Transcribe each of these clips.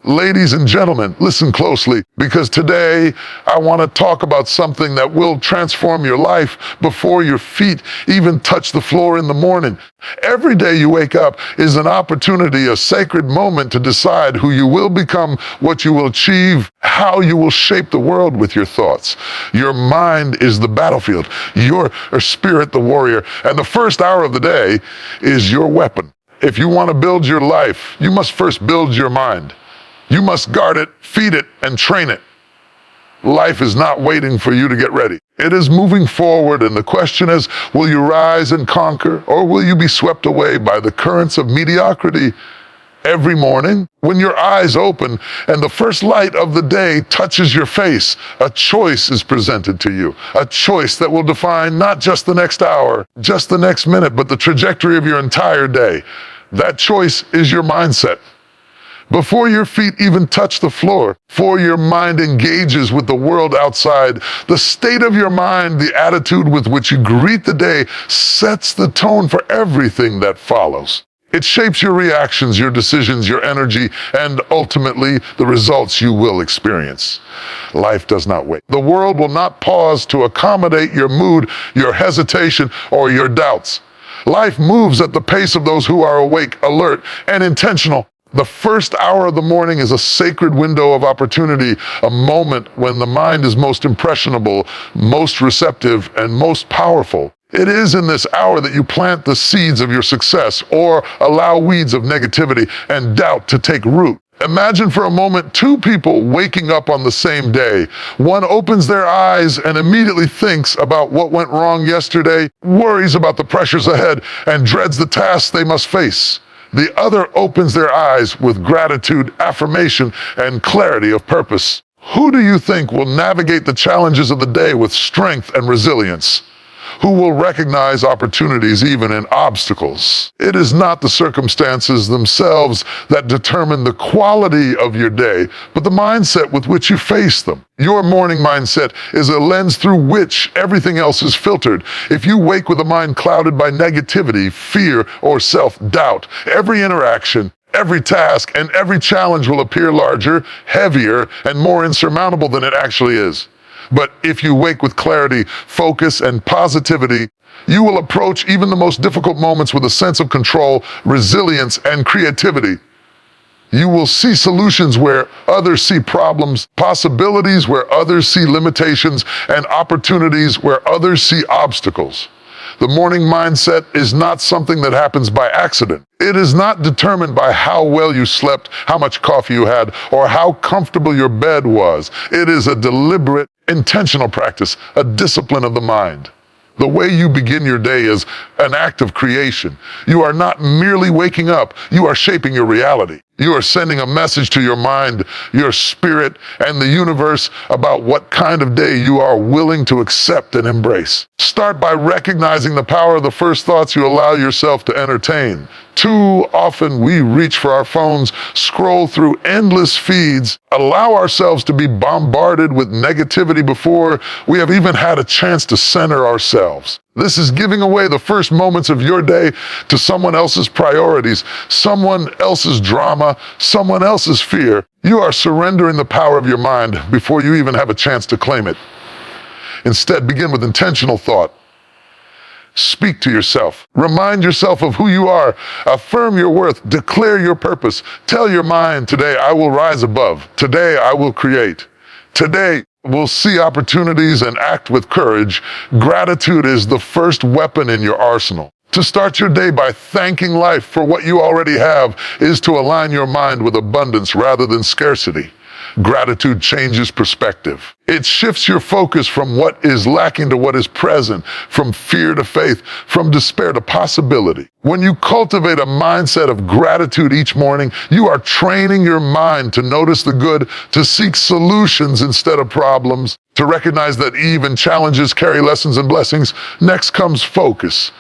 Ladies and gentlemen, listen closely, because today I want to talk about something that will transform your life before your feet even touch the floor in the morning. Every day you wake up is an opportunity, a sacred moment to decide who you will become, what you will achieve, how you will shape the world with your thoughts. Your mind is the battlefield, your spirit the warrior, and the first hour of the day is your weapon. If you want to build your life, you must first build your mind. You must guard it, feed it, and train it. Life is not waiting for you to get ready. It is moving forward, and the question is, will you rise and conquer, or will you be swept away by the currents of mediocrity? Every morning, when your eyes open and the first light of the day touches your face, a choice is presented to you. A choice that will define not just the next hour, just the next minute, but the trajectory of your entire day. That choice is your mindset. Before your feet even touch the floor, before your mind engages with the world outside, the state of your mind, the attitude with which you greet the day, sets the tone for everything that follows. It shapes your reactions, your decisions, your energy, and ultimately the results you will experience. Life does not wait. The world will not pause to accommodate your mood, your hesitation, or your doubts. Life moves at the pace of those who are awake, alert, and intentional. The first hour of the morning is a sacred window of opportunity, a moment when the mind is most impressionable, most receptive, and most powerful. It is in this hour that you plant the seeds of your success or allow weeds of negativity and doubt to take root. Imagine for a moment two people waking up on the same day. One opens their eyes and immediately thinks about what went wrong yesterday, worries about the pressures ahead, and dreads the tasks they must face. The other opens their eyes with gratitude, affirmation, and clarity of purpose. Who do you think will navigate the challenges of the day with strength and resilience? Who will recognize opportunities even in obstacles? It is not the circumstances themselves that determine the quality of your day, but the mindset with which you face them. Your morning mindset is a lens through which everything else is filtered. If you wake with a mind clouded by negativity, fear, or self-doubt, every interaction, every task, and every challenge will appear larger, heavier, and more insurmountable than it actually is. But if you wake with clarity, focus, and positivity, you will approach even the most difficult moments with a sense of control, resilience, and creativity. You will see solutions where others see problems, possibilities where others see limitations, and opportunities where others see obstacles. The morning mindset is not something that happens by accident. It is not determined by how well you slept, how much coffee you had, or how comfortable your bed was. It is a deliberate, intentional practice, a discipline of the mind. The way you begin your day is an act of creation. You are not merely waking up, you are shaping your reality. You are sending a message to your mind, your spirit, and the universe about what kind of day you are willing to accept and embrace. Start by recognizing the power of the first thoughts you allow yourself to entertain. Too often we reach for our phones, scroll through endless feeds, allow ourselves to be bombarded with negativity before we have even had a chance to center ourselves. This is giving away the first moments of your day to someone else's priorities, someone else's drama, someone else's fear. You are surrendering the power of your mind before you even have a chance to claim it. Instead, begin with intentional thought. Speak to yourself. Remind yourself of who you are. Affirm your worth. Declare your purpose. Tell your mind, today I will rise above. Today I will create. Today we'll see opportunities and act with courage. Gratitude is the first weapon in your arsenal. To start your day by thanking life for what you already have is to align your mind with abundance rather than scarcity. Gratitude changes perspective. It shifts your focus from what is lacking to what is present, from fear to faith, from despair to possibility. When you cultivate a mindset of gratitude each morning, you are training your mind to notice the good, to seek solutions instead of problems, to recognize that even challenges carry lessons and blessings. Next comes focus.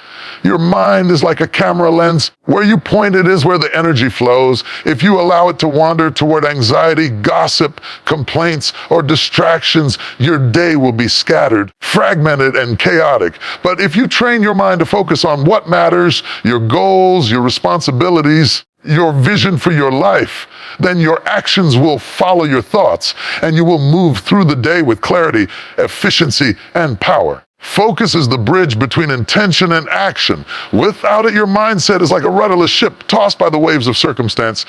Your mind is like a camera lens. Where you point it is where the energy flows. If you allow it to wander toward anxiety, gossip, complaints, or distractions, your day will be scattered, fragmented, and chaotic. But if you train your mind to focus on what matters, your goals, your responsibilities, your vision for your life, then your actions will follow your thoughts, and you will move through the day with clarity, efficiency, and power. Focus is the bridge between intention and action. Without it, your mindset is like a rudderless ship tossed by the waves of circumstance.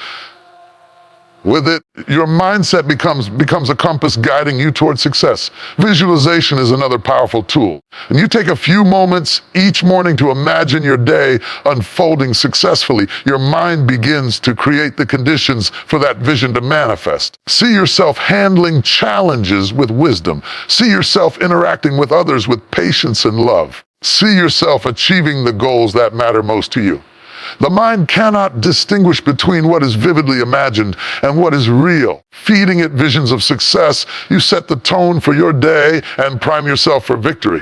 With it, your mindset becomes a compass guiding you towards success. Visualization is another powerful tool. And you take a few moments each morning to imagine your day unfolding successfully. Your mind begins to create the conditions for that vision to manifest. See yourself handling challenges with wisdom. See yourself interacting with others with patience and love. See yourself achieving the goals that matter most to you. The mind cannot distinguish between what is vividly imagined and what is real. Feeding it visions of success, you set the tone for your day and prime yourself for victory.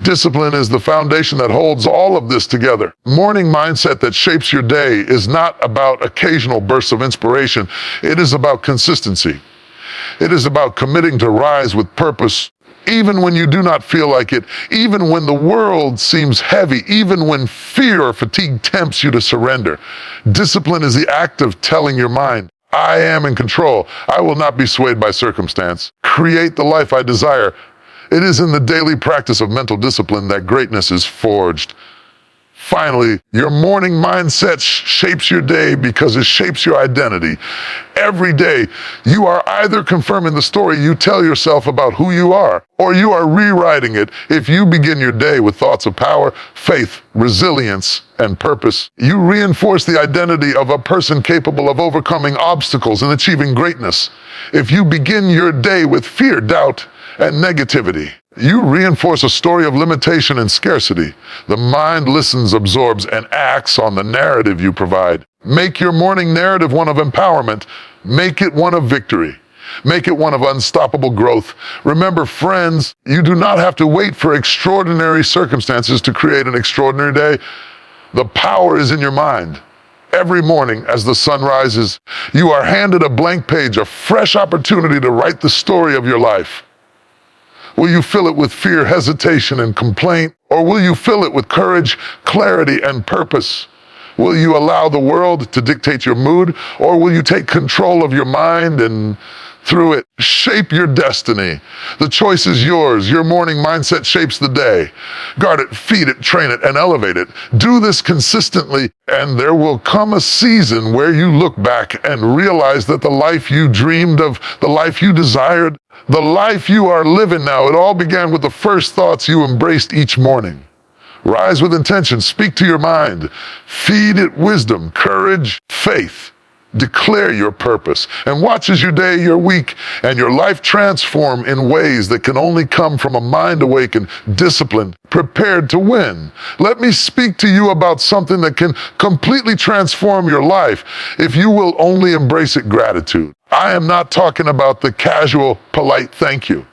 Discipline is the foundation that holds all of this together. Morning mindset that shapes your day is not about occasional bursts of inspiration. It is about consistency. It is about committing to rise with purpose, even when you do not feel like it, even when the world seems heavy, even when fear or fatigue tempts you to surrender. Discipline is the act of telling your mind, I am in control. I will not be swayed by circumstance. Create the life I desire. It is in the daily practice of mental discipline that greatness is forged. Finally, your morning mindset shapes your day because it shapes your identity. Every day, you are either confirming the story you tell yourself about who you are, or you are rewriting it. If you begin your day with thoughts of power, faith, resilience, and purpose, you reinforce the identity of a person capable of overcoming obstacles and achieving greatness. If you begin your day with fear, doubt, and negativity, you reinforce a story of limitation and scarcity. The mind listens, absorbs, and acts on the narrative you provide. Make your morning narrative one of empowerment. Make it one of victory. Make it one of unstoppable growth. Remember, friends, you do not have to wait for extraordinary circumstances to create an extraordinary day. The power is in your mind. Every morning as the sun rises, you are handed a blank page, a fresh opportunity to write the story of your life. Will you fill it with fear, hesitation, and complaint? Or will you fill it with courage, clarity, and purpose? Will you allow the world to dictate your mood? Or will you take control of your mind and through it shape your destiny? The choice is yours. Your morning mindset shapes the day. Guard it, feed it, train it, and elevate it. Do this consistently, and there will come a season where you look back and realize that the life you dreamed of, the life you desired, the life you are living now, it all began with the first thoughts you embraced each morning. Rise with intention, speak to your mind, feed it wisdom, courage, faith. Declare your purpose and watch as your day, your week, and your life transform in ways that can only come from a mind awakened, disciplined, prepared to win. Let me speak to you about something that can completely transform your life if you will only embrace it: gratitude. I am not talking about the casual, polite thank you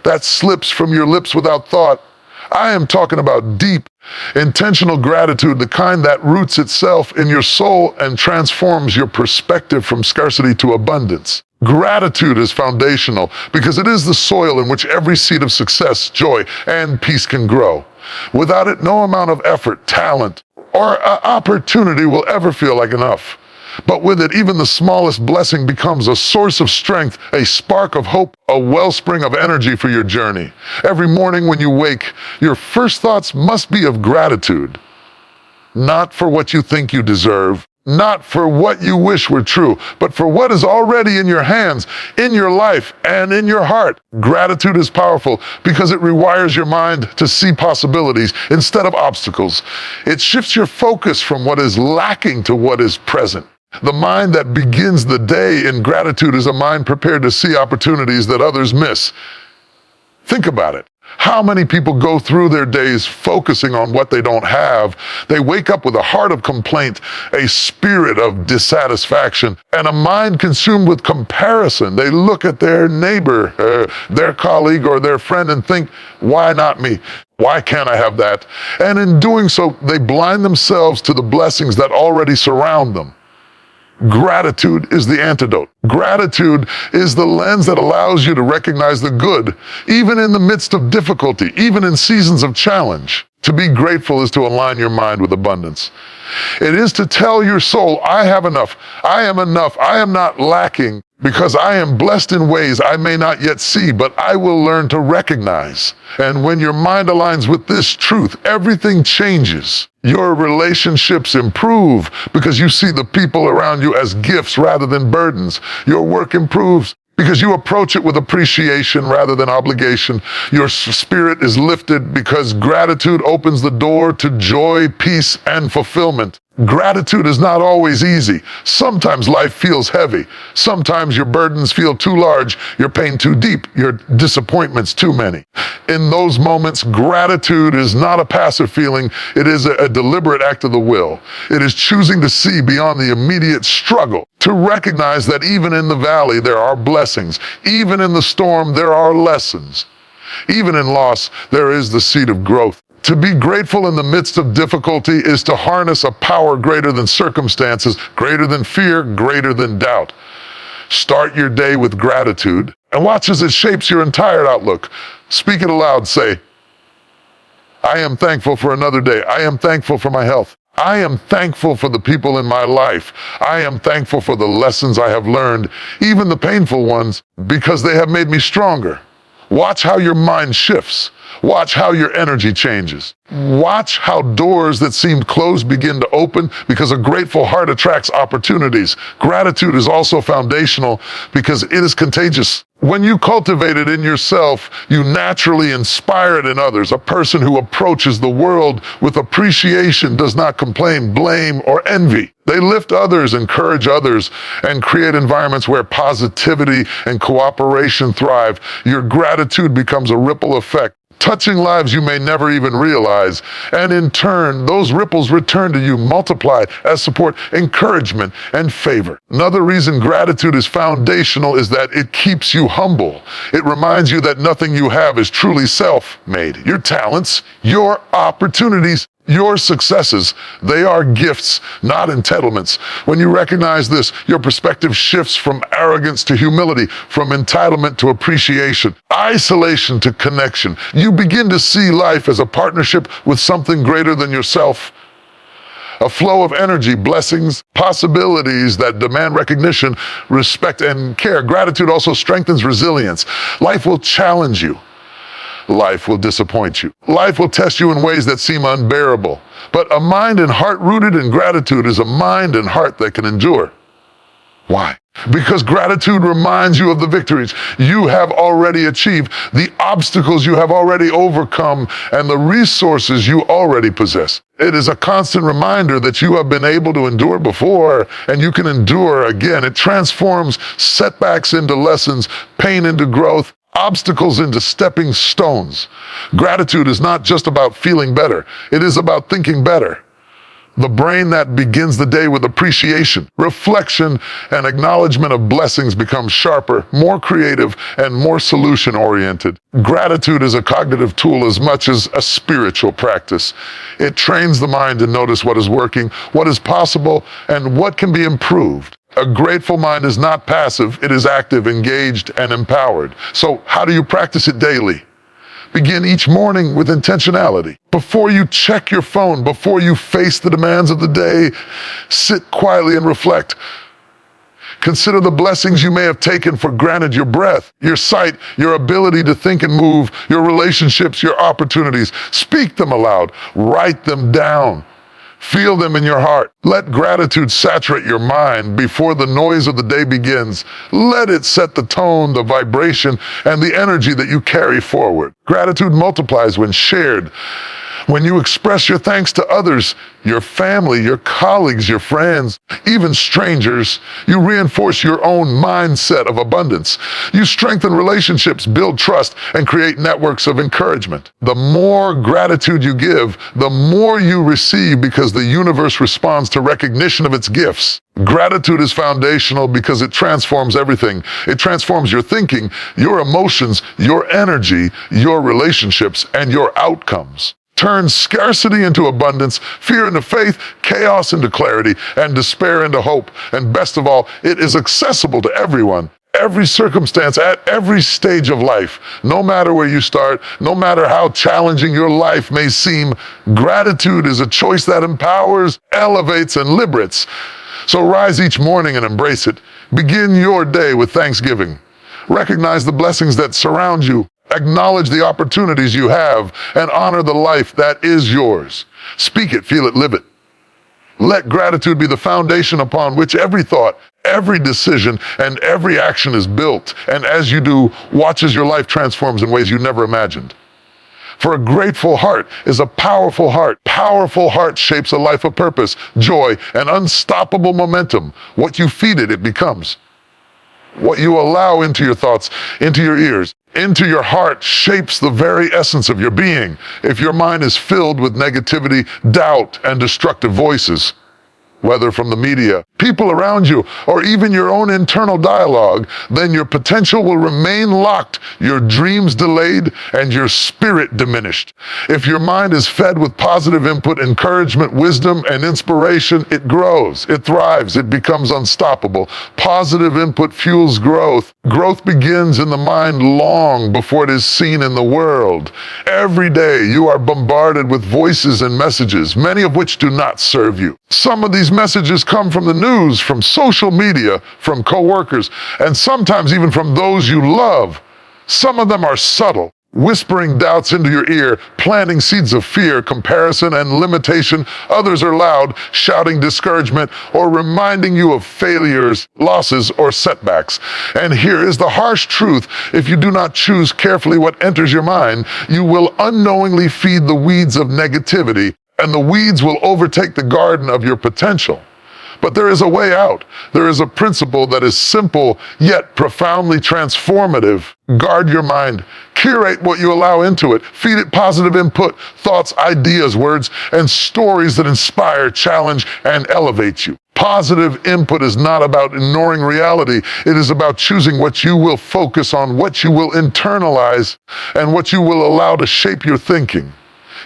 that slips from your lips without thought. I am talking about deep, intentional gratitude, the kind that roots itself in your soul and transforms your perspective from scarcity to abundance. Gratitude is foundational because it is the soil in which every seed of success, joy, and peace can grow. Without it, no amount of effort, talent, or opportunity will ever feel like enough. But with it, even the smallest blessing becomes a source of strength, a spark of hope, a wellspring of energy for your journey. Every morning when you wake, your first thoughts must be of gratitude. Not for what you think you deserve, not for what you wish were true, but for what is already in your hands, in your life, and in your heart. Gratitude is powerful because it rewires your mind to see possibilities instead of obstacles. It shifts your focus from what is lacking to what is present. The mind that begins the day in gratitude is a mind prepared to see opportunities that others miss. Think about it. How many people go through their days focusing on what they don't have? They wake up with a heart of complaint, a spirit of dissatisfaction, and a mind consumed with comparison. They look at their neighbor, their colleague, or their friend and think, why not me? Why can't I have that? And in doing so, they blind themselves to the blessings that already surround them. Gratitude is the antidote. Gratitude is the lens that allows you to recognize the good, even in the midst of difficulty, even in seasons of challenge. To be grateful is to align your mind with abundance. It is to tell your soul, I have enough, I am enough, I am not lacking, because I am blessed in ways I may not yet see, but I will learn to recognize. And when your mind aligns with this truth, everything changes. Your relationships improve because you see the people around you as gifts rather than burdens. Your work improves because you approach it with appreciation rather than obligation. Your spirit is lifted because gratitude opens the door to joy, peace, and fulfillment. Gratitude is not always easy. Sometimes life feels heavy. Sometimes your burdens feel too large, your pain too deep, your disappointments too many. In those moments, gratitude is not a passive feeling. It is a deliberate act of the will. It is choosing to see beyond the immediate struggle, to recognize that even in the valley, there are blessings. Even in the storm, there are lessons. Even in loss, there is the seed of growth. To be grateful in the midst of difficulty is to harness a power greater than circumstances, greater than fear, greater than doubt. Start your day with gratitude and watch as it shapes your entire outlook. Speak it aloud. Say, I am thankful for another day. I am thankful for my health. I am thankful for the people in my life. I am thankful for the lessons I have learned, even the painful ones, because they have made me stronger. Watch how your mind shifts. Watch how your energy changes. Watch how doors that seemed closed begin to open because a grateful heart attracts opportunities. Gratitude is also foundational because it is contagious. When you cultivate it in yourself, you naturally inspire it in others. A person who approaches the world with appreciation does not complain, blame, or envy. They lift others, encourage others, and create environments where positivity and cooperation thrive. Your gratitude becomes a ripple effect, touching lives you may never even realize. And in turn, those ripples return to you multiplied as support, encouragement, and favor. Another reason gratitude is foundational is that it keeps you humble. It reminds you that nothing you have is truly self-made. Your talents, your opportunities, your successes, they are gifts, not entitlements. When you recognize this, your perspective shifts from arrogance to humility, from entitlement to appreciation, isolation to connection. You begin to see life as a partnership with something greater than yourself. A flow of energy, blessings, possibilities that demand recognition, respect, and care. Gratitude also strengthens resilience. Life will challenge you. Life will disappoint you. Life will test you in ways that seem unbearable. But a mind and heart rooted in gratitude is a mind and heart that can endure. Why? Because gratitude reminds you of the victories you have already achieved, the obstacles you have already overcome, and the resources you already possess. It is a constant reminder that you have been able to endure before, and you can endure again. It transforms setbacks into lessons, pain into growth, obstacles into stepping stones. Gratitude is not just about feeling better. It is about thinking better. The brain that begins the day with appreciation, reflection, and acknowledgement of blessings becomes sharper, more creative, and more solution-oriented. Gratitude is a cognitive tool as much as a spiritual practice. It trains the mind to notice what is working, what is possible, and what can be improved. A grateful mind is not passive, it is active, engaged, and empowered. So how do you practice it daily? Begin each morning with intentionality. Before you check your phone, before you face the demands of the day, sit quietly and reflect. Consider the blessings you may have taken for granted: your breath, your sight, your ability to think and move, your relationships, your opportunities. Speak them aloud, write them down. Feel them in your heart. Let gratitude saturate your mind before the noise of the day begins. Let it set the tone, the vibration, and the energy that you carry forward. Gratitude multiplies when shared. When you express your thanks to others, your family, your colleagues, your friends, even strangers, you reinforce your own mindset of abundance. You strengthen relationships, build trust, and create networks of encouragement. The more gratitude you give, the more you receive because the universe responds to recognition of its gifts. Gratitude is foundational because it transforms everything. It transforms your thinking, your emotions, your energy, your relationships, and your outcomes. Turns scarcity into abundance, fear into faith, chaos into clarity, and despair into hope. And best of all, it is accessible to everyone. every circumstance, at every stage of life. No matter where you start, no matter how challenging your life may seem, gratitude is a choice that empowers, elevates, and liberates. So rise each morning and embrace it. Begin your day with thanksgiving. Recognize the blessings that surround you. Acknowledge the opportunities you have and honor the life that is yours. Speak it, feel it, live it. Let gratitude be the foundation upon which every thought, every decision, and every action is built. And as you do, watch as your life transforms in ways you never imagined. For a grateful heart is a powerful heart. Powerful heart shapes a life of purpose, joy, and unstoppable momentum. What you feed it, it becomes. What you allow into your thoughts, into your ears, into your heart shapes the very essence of your being. If your mind is filled with negativity, doubt, and destructive voices, whether from the media, people around you, or even your own internal dialogue, then your potential will remain locked, your dreams delayed, and your spirit diminished. If your mind is fed with positive input, encouragement, wisdom, and inspiration, it grows, it thrives, it becomes unstoppable. Positive input fuels growth. Growth begins in the mind long before it is seen in the world. Every day you are bombarded with voices and messages, many of which do not serve you. Some of these messages come from the news, from social media, from coworkers, and sometimes even from those you love. Some of them are subtle, whispering doubts into your ear, planting seeds of fear, comparison, and limitation. Others are loud, shouting discouragement, or reminding you of failures, losses, or setbacks. And here is the harsh truth. If you do not choose carefully what enters your mind, you will unknowingly feed the weeds of negativity, and the weeds will overtake the garden of your potential. But there is a way out. There is a principle that is simple yet profoundly transformative. Guard your mind. Curate what you allow into it. Feed it positive input, thoughts, ideas, words, and stories that inspire, challenge, and elevate you. Positive input is not about ignoring reality. It is about choosing what you will focus on, what you will internalize, and what you will allow to shape your thinking.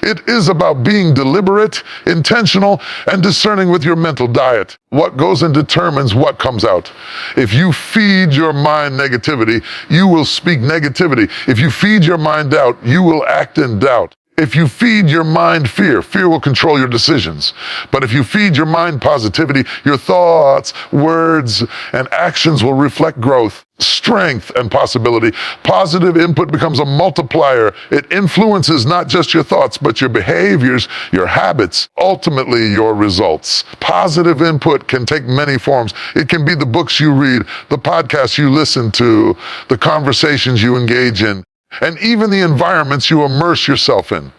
It is about being deliberate, intentional, and discerning with your mental diet. What goes in determines what comes out. If you feed your mind negativity, you will speak negativity. If you feed your mind doubt, you will act in doubt. If you feed your mind fear, fear will control your decisions. But if you feed your mind positivity, your thoughts, words, and actions will reflect growth, strength, and possibility. Positive input becomes a multiplier. It influences not just your thoughts, but your behaviors, your habits, ultimately your results. Positive input can take many forms. It can be the books you read, the podcasts you listen to, the conversations you engage in, and even the environments you immerse yourself in.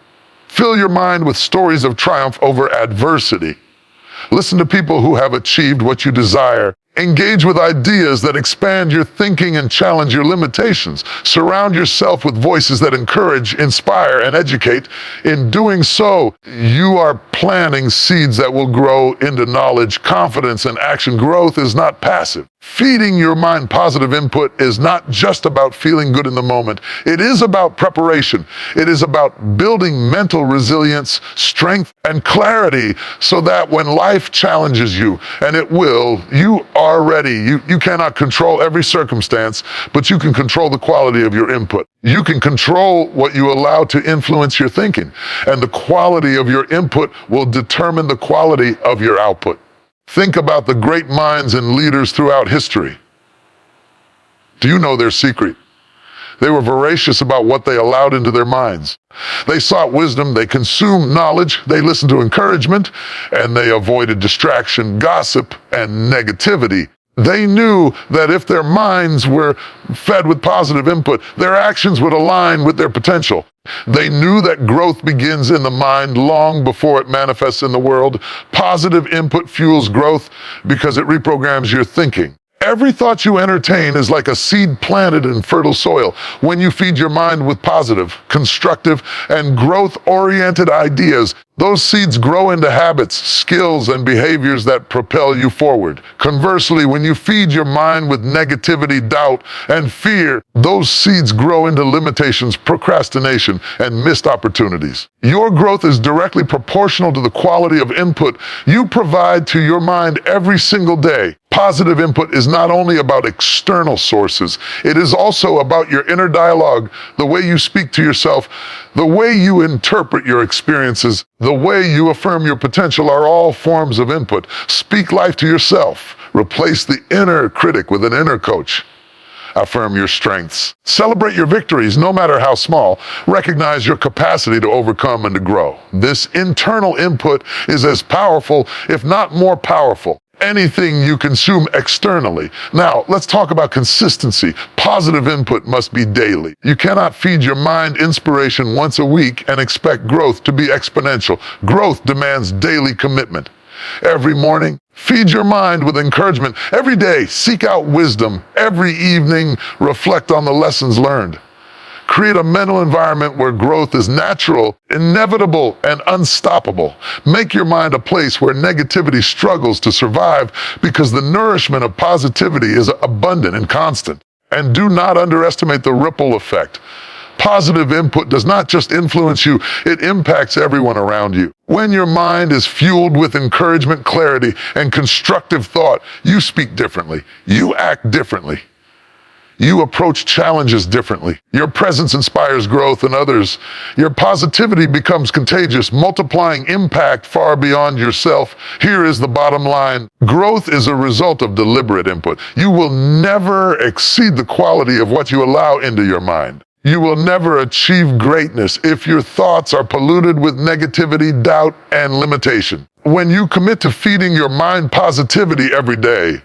Fill your mind with stories of triumph over adversity. Listen to people who have achieved what you desire. Engage with ideas that expand your thinking and challenge your limitations. Surround yourself with voices that encourage, inspire, and educate. In doing so, you are planting seeds that will grow into knowledge, confidence, and action. Growth is not passive. Feeding your mind positive input is not just about feeling good in the moment. It is about preparation. It is about building mental resilience, strength, and clarity so that when life challenges you, and it will, you are ready. You cannot control every circumstance, but you can control the quality of your input. You can control what you allow to influence your thinking, and the quality of your input will determine the quality of your output. Think about the great minds and leaders throughout history. Do you know their secret? They were voracious about what they allowed into their minds. They sought wisdom, they consumed knowledge, they listened to encouragement, and they avoided distraction, gossip, and negativity. They knew that if their minds were fed with positive input, their actions would align with their potential. They knew that growth begins in the mind long before it manifests in the world. Positive input fuels growth because it reprograms your thinking. Every thought you entertain is like a seed planted in fertile soil. When you feed your mind with positive, constructive, and growth-oriented ideas, Those seeds grow into habits, skills, and behaviors that propel you forward. Conversely, when you feed your mind with negativity, doubt, and fear, those seeds grow into limitations, procrastination, and missed opportunities. Your growth is directly proportional to the quality of input you provide to your mind every single day. Positive input is not only about external sources, it is also about your inner dialogue, the way you speak to yourself, the way you interpret your experiences, the way you affirm your potential are all forms of input. Speak life to yourself. Replace the inner critic with an inner coach. Affirm your strengths. Celebrate your victories, no matter how small. Recognize your capacity to overcome and to grow. This internal input is as powerful, if not more powerful, anything you consume externally. Now, let's talk about consistency. Positive input must be daily. You cannot feed your mind inspiration once a week and expect growth to be exponential. Growth demands daily commitment. Every morning, feed your mind with encouragement. Every day, seek out wisdom. Every evening, reflect on the lessons learned. Create a mental environment where growth is natural, inevitable, and unstoppable. Make your mind a place where negativity struggles to survive because the nourishment of positivity is abundant and constant. And do not underestimate the ripple effect. Positive input does not just influence you, it impacts everyone around you. When your mind is fueled with encouragement, clarity, and constructive thought, you speak differently. You act differently. You approach challenges differently. Your presence inspires growth in others. Your positivity becomes contagious, multiplying impact far beyond yourself. Here is the bottom line. Growth is a result of deliberate input. You will never exceed the quality of what you allow into your mind. You will never achieve greatness if your thoughts are polluted with negativity, doubt, and limitation. When you commit to feeding your mind positivity every day,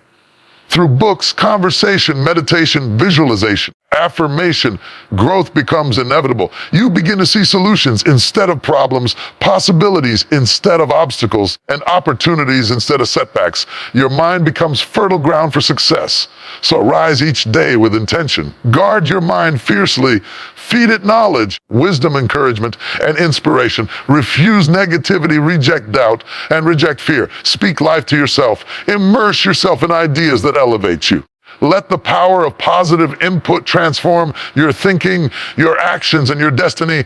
through books, conversation, meditation, visualization, affirmation, growth becomes inevitable. You begin to see solutions instead of problems, possibilities instead of obstacles, and opportunities instead of setbacks. Your mind becomes fertile ground for success. So rise each day with intention. Guard your mind fiercely. Feed it knowledge, wisdom, encouragement, and inspiration. Refuse negativity, reject doubt, and reject fear. Speak life to yourself. Immerse yourself in ideas that elevate you. Let the power of positive input transform your thinking, your actions, and your destiny.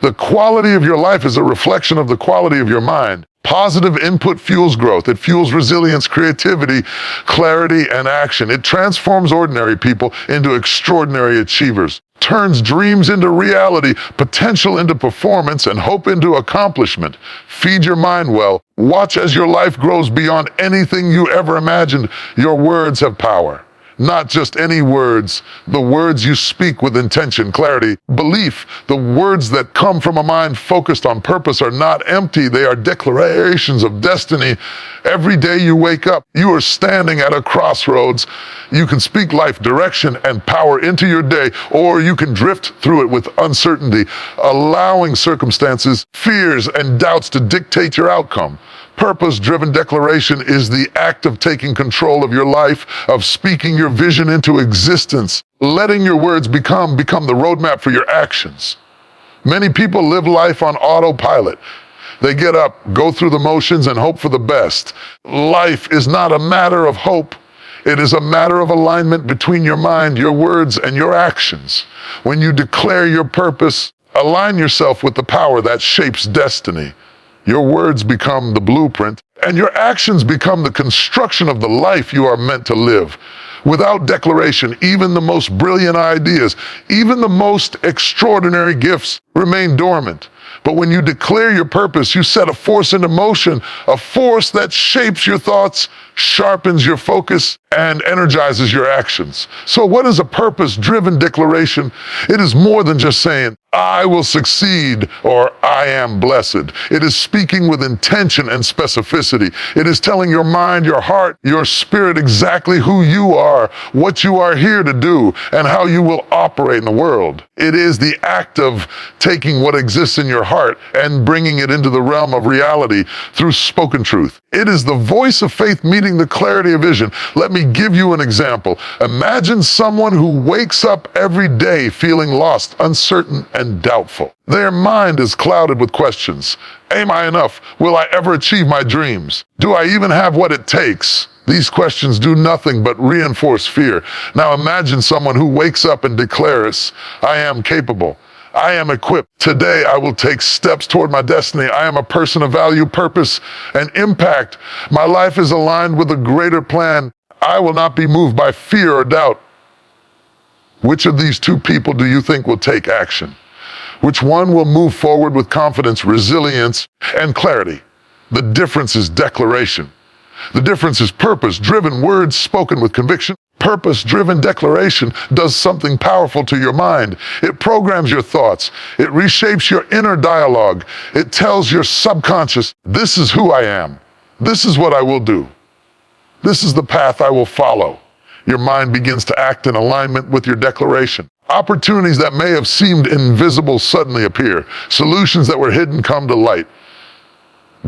The quality of your life is a reflection of the quality of your mind. Positive input fuels growth. It fuels resilience, creativity, clarity, and action. It transforms ordinary people into extraordinary achievers, turns dreams into reality, potential into performance, and hope into accomplishment. Feed your mind well. Watch as your life grows beyond anything you ever imagined. Your words have power. Not just any words, the words you speak with intention, clarity, belief. The words that come from a mind focused on purpose are not empty. They are declarations of destiny. Every day you wake up, you are standing at a crossroads. You can speak life, direction, and power into your day, or you can drift through it with uncertainty, allowing circumstances, fears, and doubts to dictate your outcome. Purpose-driven declaration is the act of taking control of your life, of speaking your vision into existence, letting your words become the roadmap for your actions. Many people live life on autopilot. They get up, go through the motions, and hope for the best. Life is not a matter of hope. It is a matter of alignment between your mind, your words, and your actions. When you declare your purpose, align yourself with the power that shapes destiny. Your words become the blueprint, and your actions become the construction of the life you are meant to live. Without declaration, even the most brilliant ideas, even the most extraordinary gifts remain dormant. But when you declare your purpose, you set a force into motion, a force that shapes your thoughts, sharpens your focus, and energizes your actions. So what is a purpose-driven declaration? It is more than just saying, I will succeed, or I am blessed. It is speaking with intention and specificity. It is telling your mind, your heart, your spirit exactly who you are, what you are here to do, and how you will operate in the world. It is the act of taking what exists in your heart and bringing it into the realm of reality through spoken truth. It is the voice of faith meeting the clarity of vision. Let me give you an example. Imagine someone who wakes up every day feeling lost, uncertain, and and doubtful. Their mind is clouded with questions. Am I enough? Will I ever achieve my dreams? Do I even have what it takes? These questions do nothing but reinforce fear. Now imagine someone who wakes up and declares, I am capable. I am equipped. Today I will take steps toward my destiny. I am a person of value, purpose, and impact. My life is aligned with a greater plan. I will not be moved by fear or doubt. Which of these two people do you think will take action? Which one will move forward with confidence, resilience, and clarity? The difference is declaration. The difference is purpose-driven words spoken with conviction. Purpose-driven declaration does something powerful to your mind. It programs your thoughts. It reshapes your inner dialogue. It tells your subconscious, this is who I am. This is what I will do. This is the path I will follow. Your mind begins to act in alignment with your declaration. Opportunities that may have seemed invisible suddenly appear. Solutions that were hidden come to light.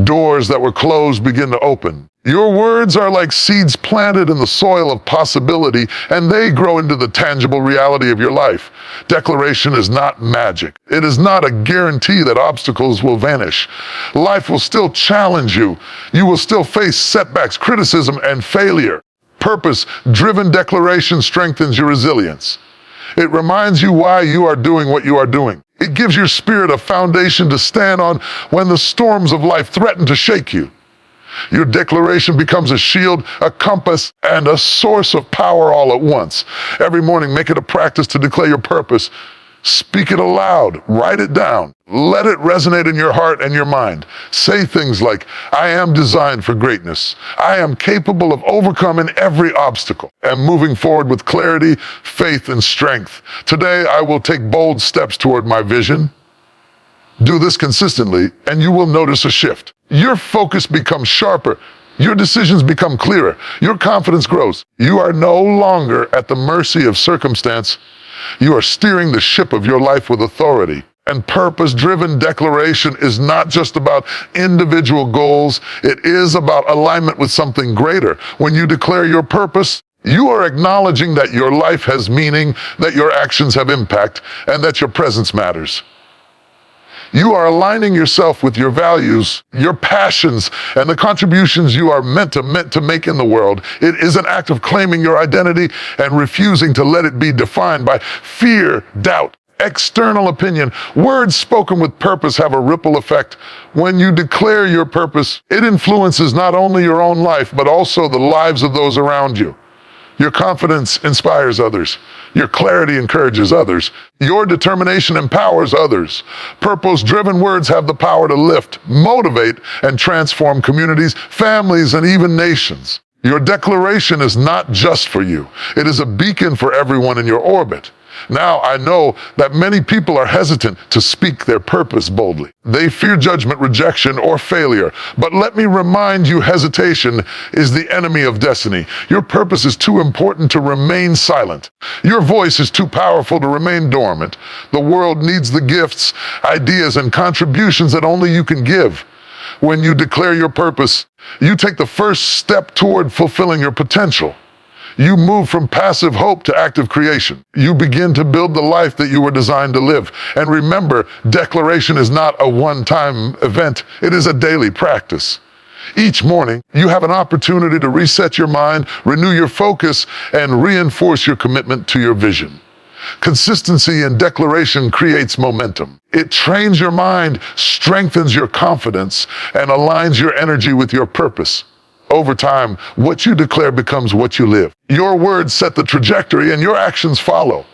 Doors that were closed begin to open. Your words are like seeds planted in the soil of possibility, and they grow into the tangible reality of your life. Declaration is not magic. It is not a guarantee that obstacles will vanish. Life will still challenge you. You will still face setbacks, criticism, and failure. Purpose-driven declaration strengthens your resilience. It reminds you why you are doing what you are doing. It gives your spirit a foundation to stand on when the storms of life threaten to shake you. Your declaration becomes a shield, a compass, and a source of power all at once. Every morning, make it a practice to declare your purpose. Speak it aloud. Write it down. Let it resonate in your heart and your mind. Say things like, I am designed for greatness. I am capable of overcoming every obstacle and moving forward with clarity, faith, and strength. Today, I will take bold steps toward my vision. Do this consistently, and you will notice a shift. Your focus becomes sharper. Your decisions become clearer. Your confidence grows. You are no longer at the mercy of circumstance. You are steering the ship of your life with authority. And purpose-driven declaration is not just about individual goals. It is about alignment with something greater. When you declare your purpose, you are acknowledging that your life has meaning, that your actions have impact, and that your presence matters. You are aligning yourself with your values, your passions, and the contributions you are meant to make in the world. It is an act of claiming your identity and refusing to let it be defined by fear, doubt, external opinion. Words spoken with purpose have a ripple effect. When you declare your purpose, it influences not only your own life, but also the lives of those around you. Your confidence inspires others. Your clarity encourages others. Your determination empowers others. Purpose-driven words have the power to lift, motivate, and transform communities, families, and even nations. Your declaration is not just for you. It is a beacon for everyone in your orbit. Now, I know that many people are hesitant to speak their purpose boldly. They fear judgment, rejection, or failure. But let me remind you, hesitation is the enemy of destiny. Your purpose is too important to remain silent. Your voice is too powerful to remain dormant. The world needs the gifts, ideas, and contributions that only you can give. When you declare your purpose, you take the first step toward fulfilling your potential. You move from passive hope to active creation. You begin to build the life that you were designed to live. And remember, declaration is not a one-time event. It is a daily practice. Each morning, you have an opportunity to reset your mind, renew your focus, and reinforce your commitment to your vision. Consistency in declaration creates momentum. It trains your mind, strengthens your confidence, and aligns your energy with your purpose. Over time, what you declare becomes what you live. Your words set the trajectory and your actions follow.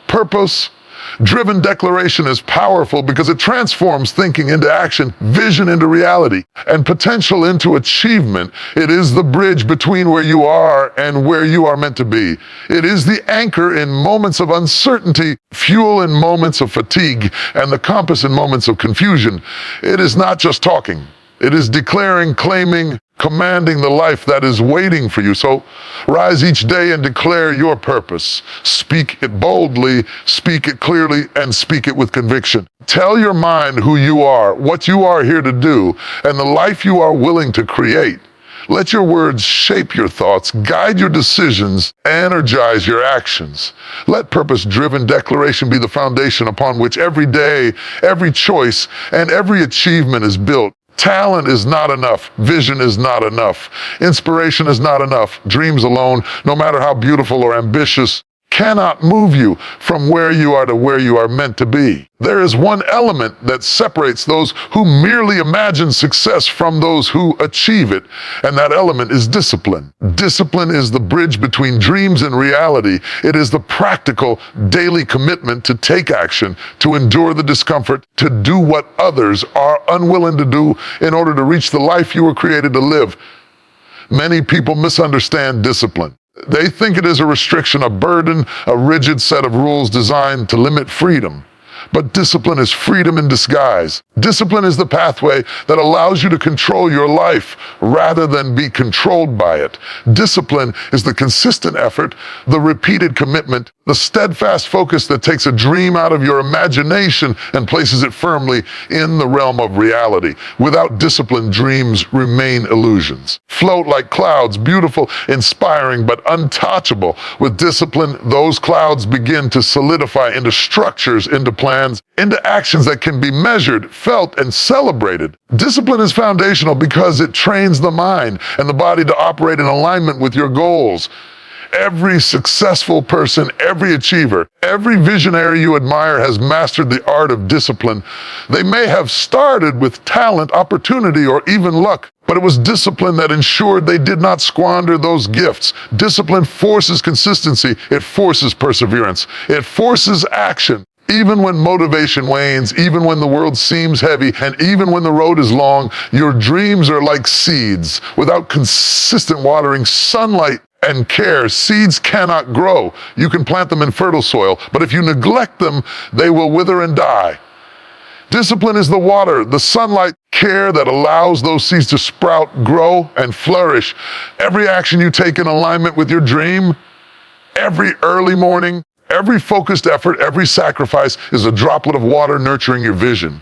Purpose-driven declaration is powerful because it transforms thinking into action, vision into reality, and potential into achievement. It is the bridge between where you are and where you are meant to be. It is the anchor in moments of uncertainty, fuel in moments of fatigue, and the compass in moments of confusion. It is not just talking. It is declaring, claiming, commanding the life that is waiting for you. So rise each day and declare your purpose. Speak it boldly, speak it clearly, and speak it with conviction. Tell your mind who you are, what you are here to do, and the life you are willing to create. Let your words shape your thoughts, guide your decisions, energize your actions. Let purpose-driven declaration be the foundation upon which every day, every choice, and every achievement is built. Talent is not enough. Vision is not enough. Inspiration is not enough. Dreams alone, no matter how beautiful or ambitious, cannot move you from where you are to where you are meant to be. There is one element that separates those who merely imagine success from those who achieve it, and that element is discipline. Discipline is the bridge between dreams and reality. It is the practical, daily commitment to take action, to endure the discomfort, to do what others are unwilling to do in order to reach the life you were created to live. Many people misunderstand discipline. They think it is a restriction, a burden, a rigid set of rules designed to limit freedom. But discipline is freedom in disguise. Discipline is the pathway that allows you to control your life rather than be controlled by it. Discipline is the consistent effort, the repeated commitment, the steadfast focus that takes a dream out of your imagination and places it firmly in the realm of reality. Without discipline, dreams remain illusions. Float like clouds, beautiful, inspiring, but untouchable. With discipline, those clouds begin to solidify into structures, into plans, into actions that can be measured, felt, and celebrated. Discipline is foundational because it trains the mind and the body to operate in alignment with your goals. Every successful person, every achiever, every visionary you admire has mastered the art of discipline. They may have started with talent, opportunity, or even luck, but it was discipline that ensured they did not squander those gifts. Discipline forces consistency. It forces perseverance. It forces action. Even when motivation wanes, even when the world seems heavy, and even when the road is long, your dreams are like seeds. Without consistent watering, sunlight, and care, seeds cannot grow. You can plant them in fertile soil, but if you neglect them, they will wither and die. Discipline is the water, the sunlight, care that allows those seeds to sprout, grow, and flourish. Every action you take in alignment with your dream, every early morning, every focused effort, every sacrifice is a droplet of water nurturing your vision.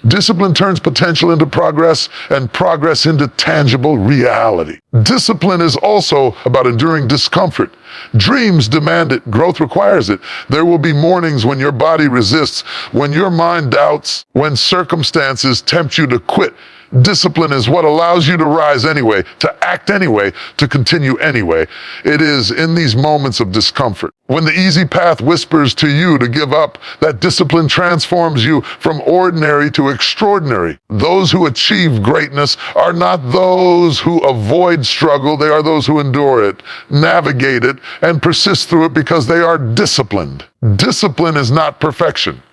Discipline turns potential into progress and progress into tangible reality. Discipline is also about enduring discomfort. Dreams demand it. Growth requires it. There will be mornings when your body resists, when your mind doubts, when circumstances tempt you to quit. Discipline is what allows you to rise anyway, to act anyway, to continue anyway. It is in these moments of discomfort, when the easy path whispers to you to give up, that discipline transforms you from ordinary to extraordinary. Those who achieve greatness are not those who avoid struggle. They are those who endure it, navigate it, and persist through it because they are disciplined. Discipline is not perfection.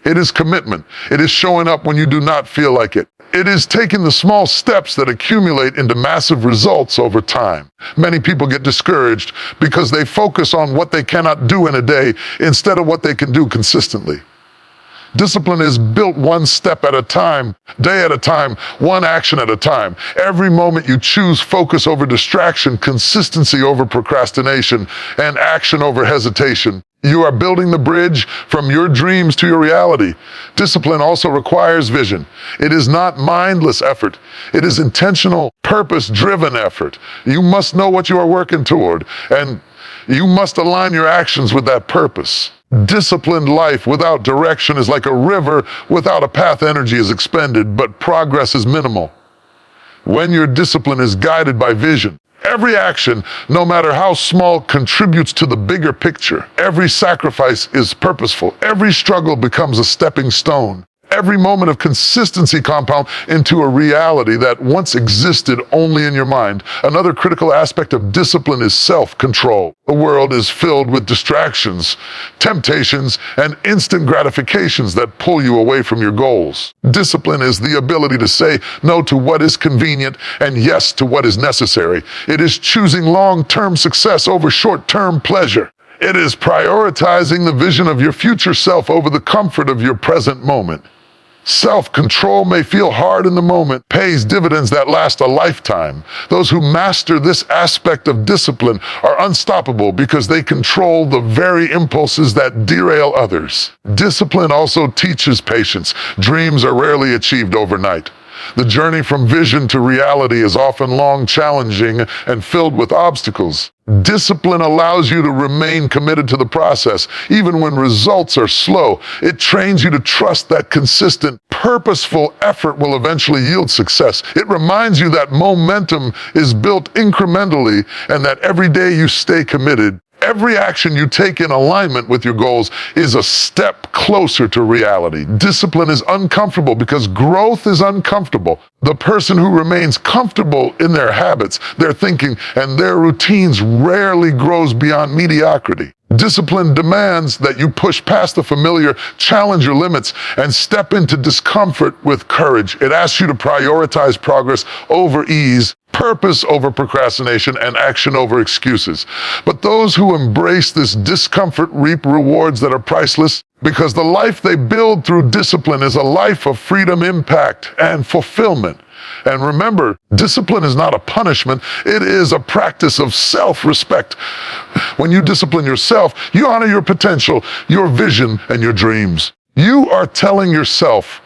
It is commitment. It is showing up when you do not feel like it. It is taking the small steps that accumulate into massive results over time. Many people get discouraged because they focus on what they cannot do in a day instead of what they can do consistently. Discipline is built one step at a time, day at a time, one action at a time. Every moment you choose focus over distraction, consistency over procrastination, and action over hesitation. You are building the bridge from your dreams to your reality. Discipline also requires vision. It is not mindless effort. It is intentional, purpose-driven effort. You must know what you are working toward, and you must align your actions with that purpose. Disciplined life without direction is like a river without a path. Energy is expended, but progress is minimal. When your discipline is guided by vision, every action, no matter how small, contributes to the bigger picture. Every sacrifice is purposeful. Every struggle becomes a stepping stone. Every moment of consistency compounds into a reality that once existed only in your mind. Another critical aspect of discipline is self-control. The world is filled with distractions, temptations, and instant gratifications that pull you away from your goals. Discipline is the ability to say no to what is convenient and yes to what is necessary. It is choosing long-term success over short-term pleasure. It is prioritizing the vision of your future self over the comfort of your present moment. Self-control may feel hard in the moment, pays dividends that last a lifetime. Those who master this aspect of discipline are unstoppable because they control the very impulses that derail others. Discipline also teaches patience. Dreams are rarely achieved overnight. The journey from vision to reality is often long, challenging, and filled with obstacles. Discipline allows you to remain committed to the process, even when results are slow. It trains you to trust that consistent, purposeful effort will eventually yield success. It reminds you that momentum is built incrementally and that every day you stay committed, every action you take in alignment with your goals is a step closer to reality. Discipline is uncomfortable because growth is uncomfortable. The person who remains comfortable in their habits, their thinking, and their routines rarely grows beyond mediocrity. Discipline demands that you push past the familiar, challenge your limits, and step into discomfort with courage. It asks you to prioritize progress over ease, purpose over procrastination, and action over excuses. But those who embrace this discomfort reap rewards that are priceless, because the life they build through discipline is a life of freedom, impact, and fulfillment. And remember, discipline is not a punishment, it is a practice of self-respect. When you discipline yourself, you honor your potential, your vision, and your dreams. You are telling yourself,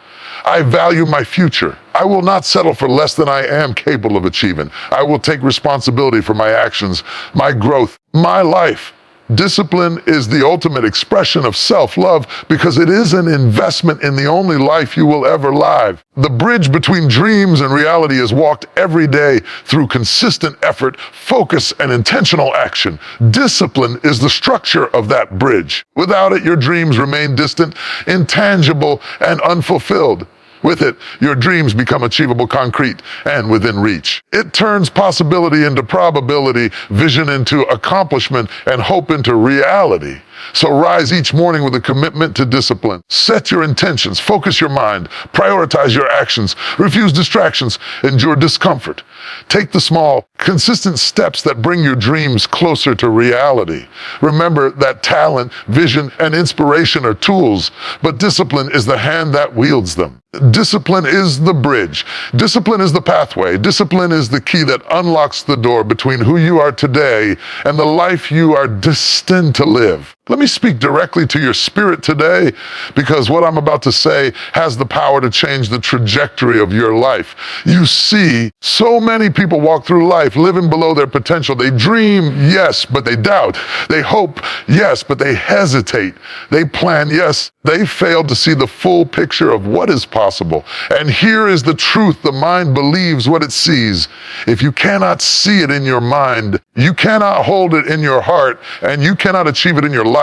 I value my future. I will not settle for less than I am capable of achieving. I will take responsibility for my actions, my growth, my life. Discipline is the ultimate expression of self-love because it is an investment in the only life you will ever live. The bridge between dreams and reality is walked every day through consistent effort, focus, and intentional action. Discipline is the structure of that bridge. Without it, your dreams remain distant, intangible, and unfulfilled. With it, your dreams become achievable, concrete, and within reach. It turns possibility into probability, vision into accomplishment, and hope into reality. So rise each morning with a commitment to discipline. Set your intentions, focus your mind, prioritize your actions, refuse distractions, endure discomfort. Take the small, consistent steps that bring your dreams closer to reality. Remember that talent, vision, and inspiration are tools, but discipline is the hand that wields them. Discipline is the bridge. Discipline is the pathway. Discipline is the key that unlocks the door between who you are today and the life you are destined to live. Let me speak directly to your spirit today, because what I'm about to say has the power to change the trajectory of your life. You see, so many people walk through life living below their potential. They dream, yes, but they doubt. They hope, yes, but they hesitate. They plan, yes. They fail to see the full picture of what is possible. And here is the truth. The mind believes what it sees. If you cannot see it in your mind, you cannot hold it in your heart, and you cannot achieve it in your life.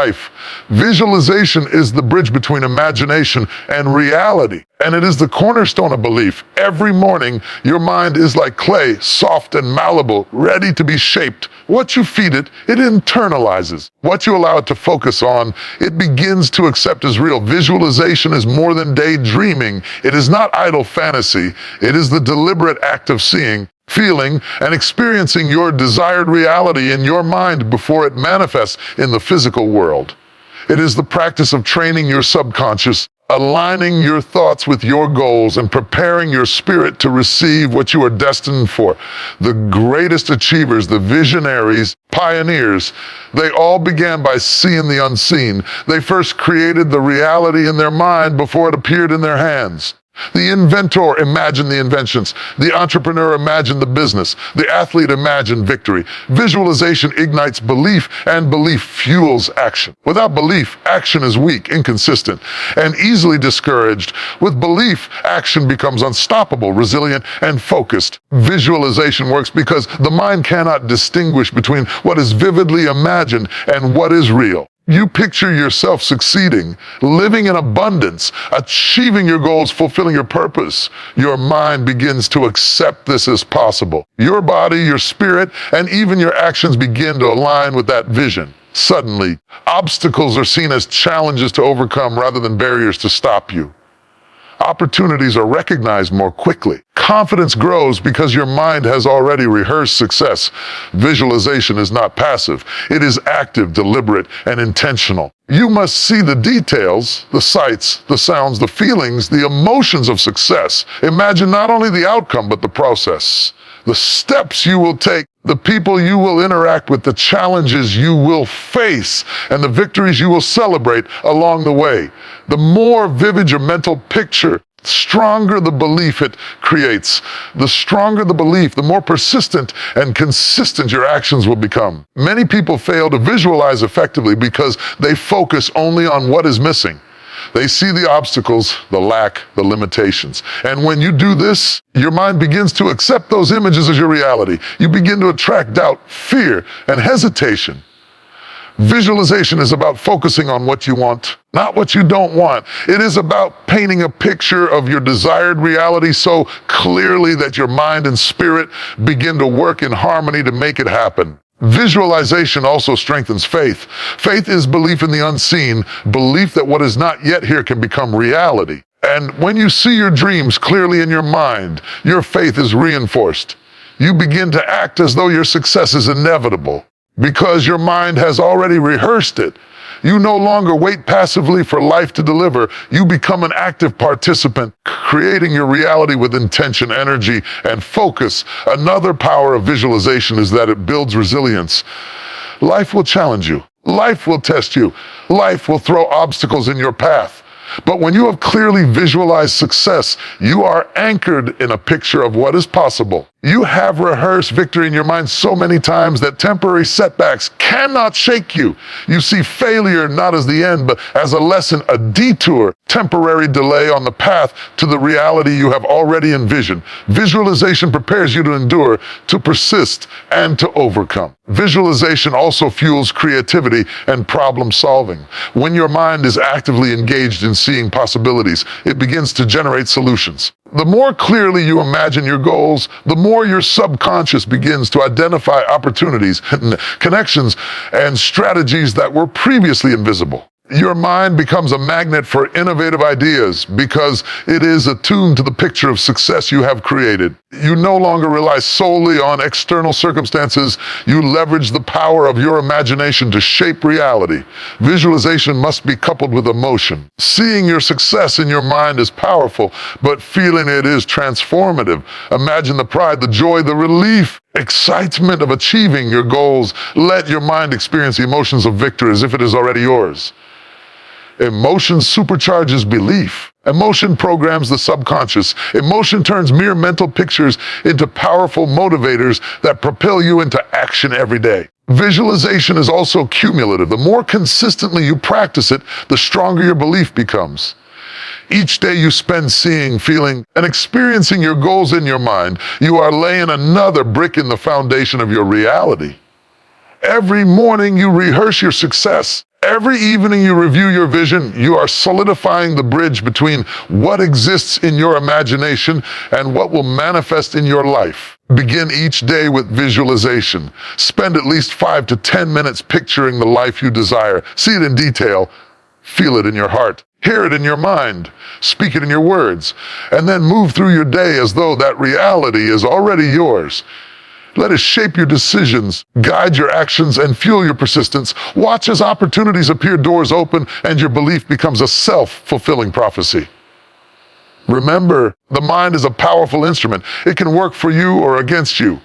Visualization is the bridge between imagination and reality, and it is the cornerstone of belief. Every morning, your mind is like clay, soft and malleable, ready to be shaped. What you feed it, it internalizes. What you allow it to focus on, it begins to accept as real. Visualization is more than daydreaming. It is not idle fantasy. It is the deliberate act of seeing, feeling, and experiencing your desired reality in your mind before it manifests in the physical world. It is the practice of training your subconscious, aligning your thoughts with your goals, and preparing your spirit to receive what you are destined for. The greatest achievers, the visionaries, pioneers, they all began by seeing the unseen. They first created the reality in their mind before it appeared in their hands. The inventor imagined the inventions. The entrepreneur imagined the business. The athlete imagined victory. Visualization ignites belief, and belief fuels action. Without belief, action is weak, inconsistent, and easily discouraged. With belief, action becomes unstoppable, resilient, and focused. Visualization works because the mind cannot distinguish between what is vividly imagined and what is real. You picture yourself succeeding, living in abundance, achieving your goals, fulfilling your purpose. Your mind begins to accept this as possible. Your body, your spirit, and even your actions begin to align with that vision. Suddenly, obstacles are seen as challenges to overcome rather than barriers to stop you. Opportunities are recognized more quickly. Confidence grows because your mind has already rehearsed success. Visualization is not passive. It is active, deliberate, and intentional. You must see the details, the sights, the sounds, the feelings, the emotions of success. Imagine not only the outcome, but the process. The steps you will take, the people you will interact with, the challenges you will face, and the victories you will celebrate along the way. The more vivid your mental picture, stronger the belief it creates. The stronger the belief, the more persistent and consistent your actions will become. Many people fail to visualize effectively because they focus only on what is missing. They see the obstacles, the lack, the limitations. And when you do this, your mind begins to accept those images as your reality. You begin to attract doubt, fear, and hesitation. Visualization is about focusing on what you want, not what you don't want. It is about painting a picture of your desired reality so clearly that your mind and spirit begin to work in harmony to make it happen. Visualization also strengthens faith. Faith is belief in the unseen, belief that what is not yet here can become reality. And when you see your dreams clearly in your mind, your faith is reinforced. You begin to act as though your success is inevitable. Because your mind has already rehearsed it. You no longer wait passively for life to deliver. You become an active participant, creating your reality with intention, energy, and focus. Another power of visualization is that it builds resilience. Life will challenge you. Life will test you. Life will throw obstacles in your path. But when you have clearly visualized success, you are anchored in a picture of what is possible. You have rehearsed victory in your mind so many times that temporary setbacks cannot shake you. You see failure not as the end, but as a lesson, a detour, temporary delay on the path to the reality you have already envisioned. Visualization prepares you to endure, to persist, and to overcome. Visualization also fuels creativity and problem solving. When your mind is actively engaged in seeing possibilities, it begins to generate solutions. The more clearly you imagine your goals, the more your subconscious begins to identify opportunities, connections, and strategies that were previously invisible. Your mind becomes a magnet for innovative ideas because it is attuned to the picture of success you have created. You no longer rely solely on external circumstances. You leverage the power of your imagination to shape reality. Visualization must be coupled with emotion. Seeing your success in your mind is powerful, but feeling it is transformative. Imagine the pride, the joy, the relief, excitement of achieving your goals. Let your mind experience the emotions of victory as if it is already yours. Emotion supercharges belief. Emotion programs the subconscious. Emotion turns mere mental pictures into powerful motivators that propel you into action every day. Visualization is also cumulative. The more consistently you practice it, the stronger your belief becomes. Each day you spend seeing, feeling, and experiencing your goals in your mind, you are laying another brick in the foundation of your reality. Every morning you rehearse your success. Every evening you review your vision. You are solidifying the bridge between what exists in your imagination and what will manifest in your life. Begin each day with visualization. Spend at least 5 to 10 minutes picturing the life you desire. See it in detail. Feel it in your heart. Hear it in your mind. Speak it in your words. And then move through your day as though that reality is already yours. Let it shape your decisions, guide your actions, and fuel your persistence. Watch as opportunities appear, doors open, and your belief becomes a self-fulfilling prophecy. Remember, the mind is a powerful instrument. It can work for you or against you.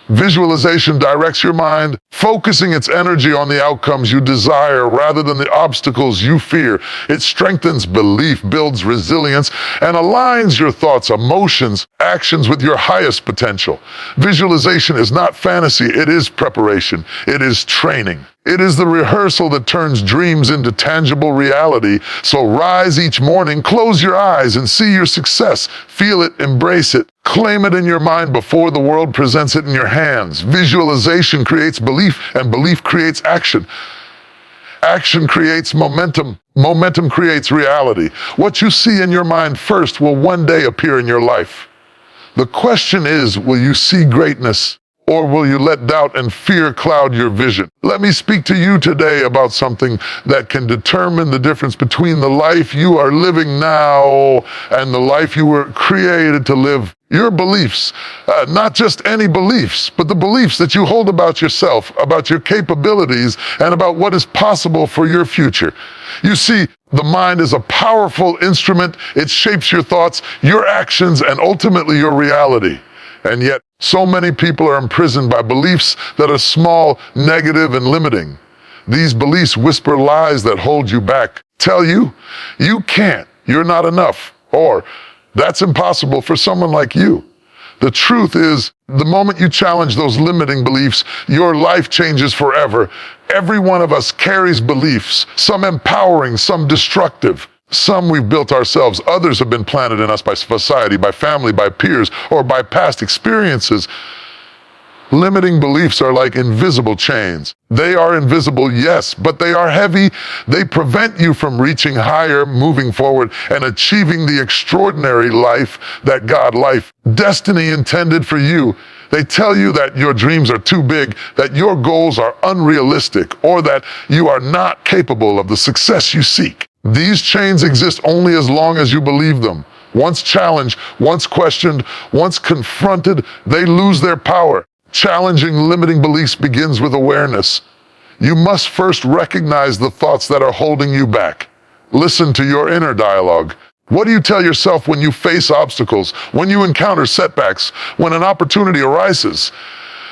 Visualization directs your mind, focusing its energy on the outcomes you desire rather than the obstacles you fear. It strengthens belief, builds resilience, and aligns your thoughts, emotions, actions with your highest potential. Visualization is not fantasy, it is preparation. It is training. It is the rehearsal that turns dreams into tangible reality. So rise each morning, close your eyes, and see your success. Feel it, embrace it. Claim it in your mind before the world presents it in your hands. Visualization creates belief, and belief creates action. Action creates momentum. Momentum creates reality. What you see in your mind first will one day appear in your life. The question is, will you see greatness? Or will you let doubt and fear cloud your vision? Let me speak to you today about something that can determine the difference between the life you are living now and the life you were created to live. Your beliefs, not just any beliefs, but the beliefs that you hold about yourself, about your capabilities, and about what is possible for your future. You see, the mind is a powerful instrument. It shapes your thoughts, your actions, and ultimately your reality. And yet, so many people are imprisoned by beliefs that are small, negative, and limiting. These beliefs whisper lies that hold you back, tell you, you can't, you're not enough, or That's impossible for someone like you. The truth is, the moment you challenge those limiting beliefs, your life changes forever. Every one of us carries beliefs, some empowering, some destructive. Some we've built ourselves, others have been planted in us by society, by family, by peers, or by past experiences. Limiting beliefs are like invisible chains. They are invisible, yes, but they are heavy. They prevent you from reaching higher, moving forward, and achieving the extraordinary life that destiny intended for you. They tell you that your dreams are too big, that your goals are unrealistic, or that you are not capable of the success you seek. These chains exist only as long as you believe them. Once challenged, once questioned, once confronted, they lose their power. Challenging limiting beliefs begins with awareness. You must first recognize the thoughts that are holding you back. Listen to your inner dialogue. What do you tell yourself when you face obstacles, when you encounter setbacks, when an opportunity arises?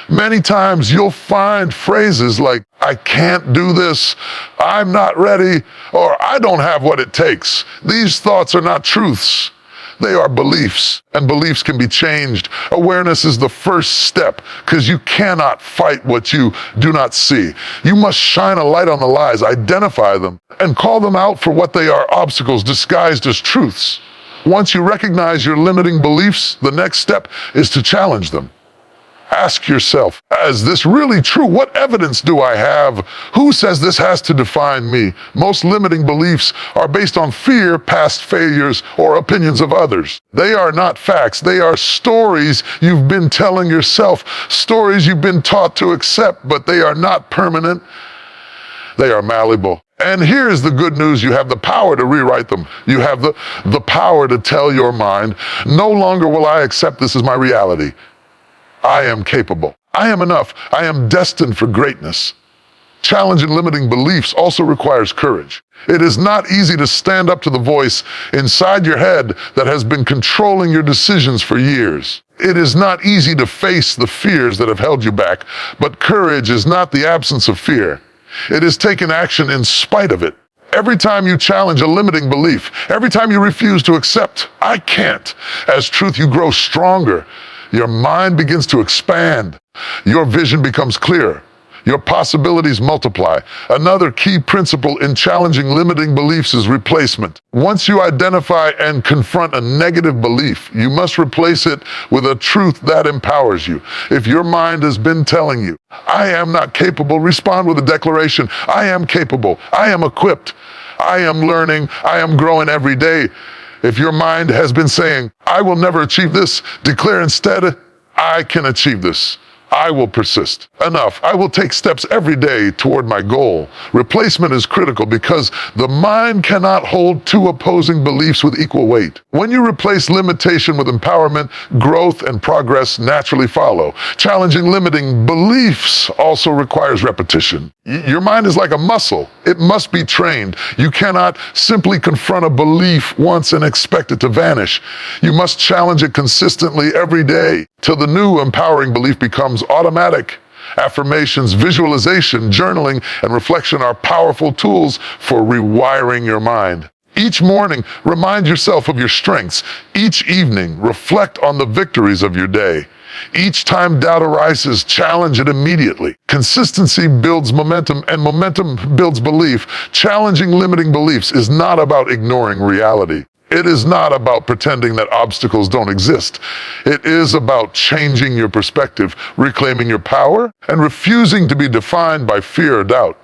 Many times you'll find phrases like, I can't do this, I'm not ready, or I don't have what it takes. These thoughts are not truths. They are beliefs, and beliefs can be changed. Awareness is the first step, because you cannot fight what you do not see. You must shine a light on the lies, identify them, and call them out for what they are, obstacles disguised as truths. Once you recognize your limiting beliefs, the next step is to challenge them. Ask yourself, is this really true? What evidence do I have? Who says this has to define me? Most limiting beliefs are based on fear, past failures, or opinions of others. They are not facts. They are stories you've been telling yourself, stories you've been taught to accept, but they are not permanent. They are malleable. And here is the good news. You have the power to rewrite them. You have the power to tell your mind, no longer will I accept this as my reality. I am capable. I am enough. I am destined for greatness. Challenging limiting beliefs also requires courage. It is not easy to stand up to the voice inside your head that has been controlling your decisions for years. It is not easy to face the fears that have held you back, but courage is not the absence of fear. It is taking action in spite of it. Every time you challenge a limiting belief, every time you refuse to accept, I can't, as truth, you grow stronger. Your mind begins to expand. Your vision becomes clearer. Your possibilities multiply. Another key principle in challenging limiting beliefs is replacement. Once you identify and confront a negative belief, you must replace it with a truth that empowers you. If your mind has been telling you, I am not capable, respond with a declaration. I am capable. I am equipped. I am learning. I am growing every day. If your mind has been saying, I will never achieve this, declare instead, I can achieve this. I will persist. Enough. I will take steps every day toward my goal. Replacement is critical because the mind cannot hold two opposing beliefs with equal weight. When you replace limitation with empowerment, growth and progress naturally follow. Challenging limiting beliefs also requires repetition. Your mind is like a muscle. It must be trained. You cannot simply confront a belief once and expect it to vanish. You must challenge it consistently every day till the new empowering belief becomes automatic. Affirmations, visualization, journaling, and reflection are powerful tools for rewiring your mind. Each morning, remind yourself of your strengths. Each evening, reflect on the victories of your day. Each time doubt arises, challenge it immediately. Consistency builds momentum, and momentum builds belief. Challenging limiting beliefs is not about ignoring reality. It is not about pretending that obstacles don't exist. It is about changing your perspective, reclaiming your power, and refusing to be defined by fear or doubt.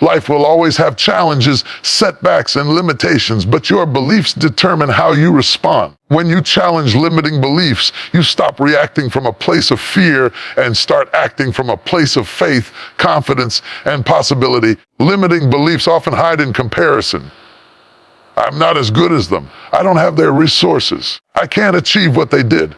Life will always have challenges, setbacks, and limitations, but your beliefs determine how you respond. When you challenge limiting beliefs, you stop reacting from a place of fear and start acting from a place of faith, confidence, and possibility. Limiting beliefs often hide in comparison. I'm not as good as them. I don't have their resources. I can't achieve what they did.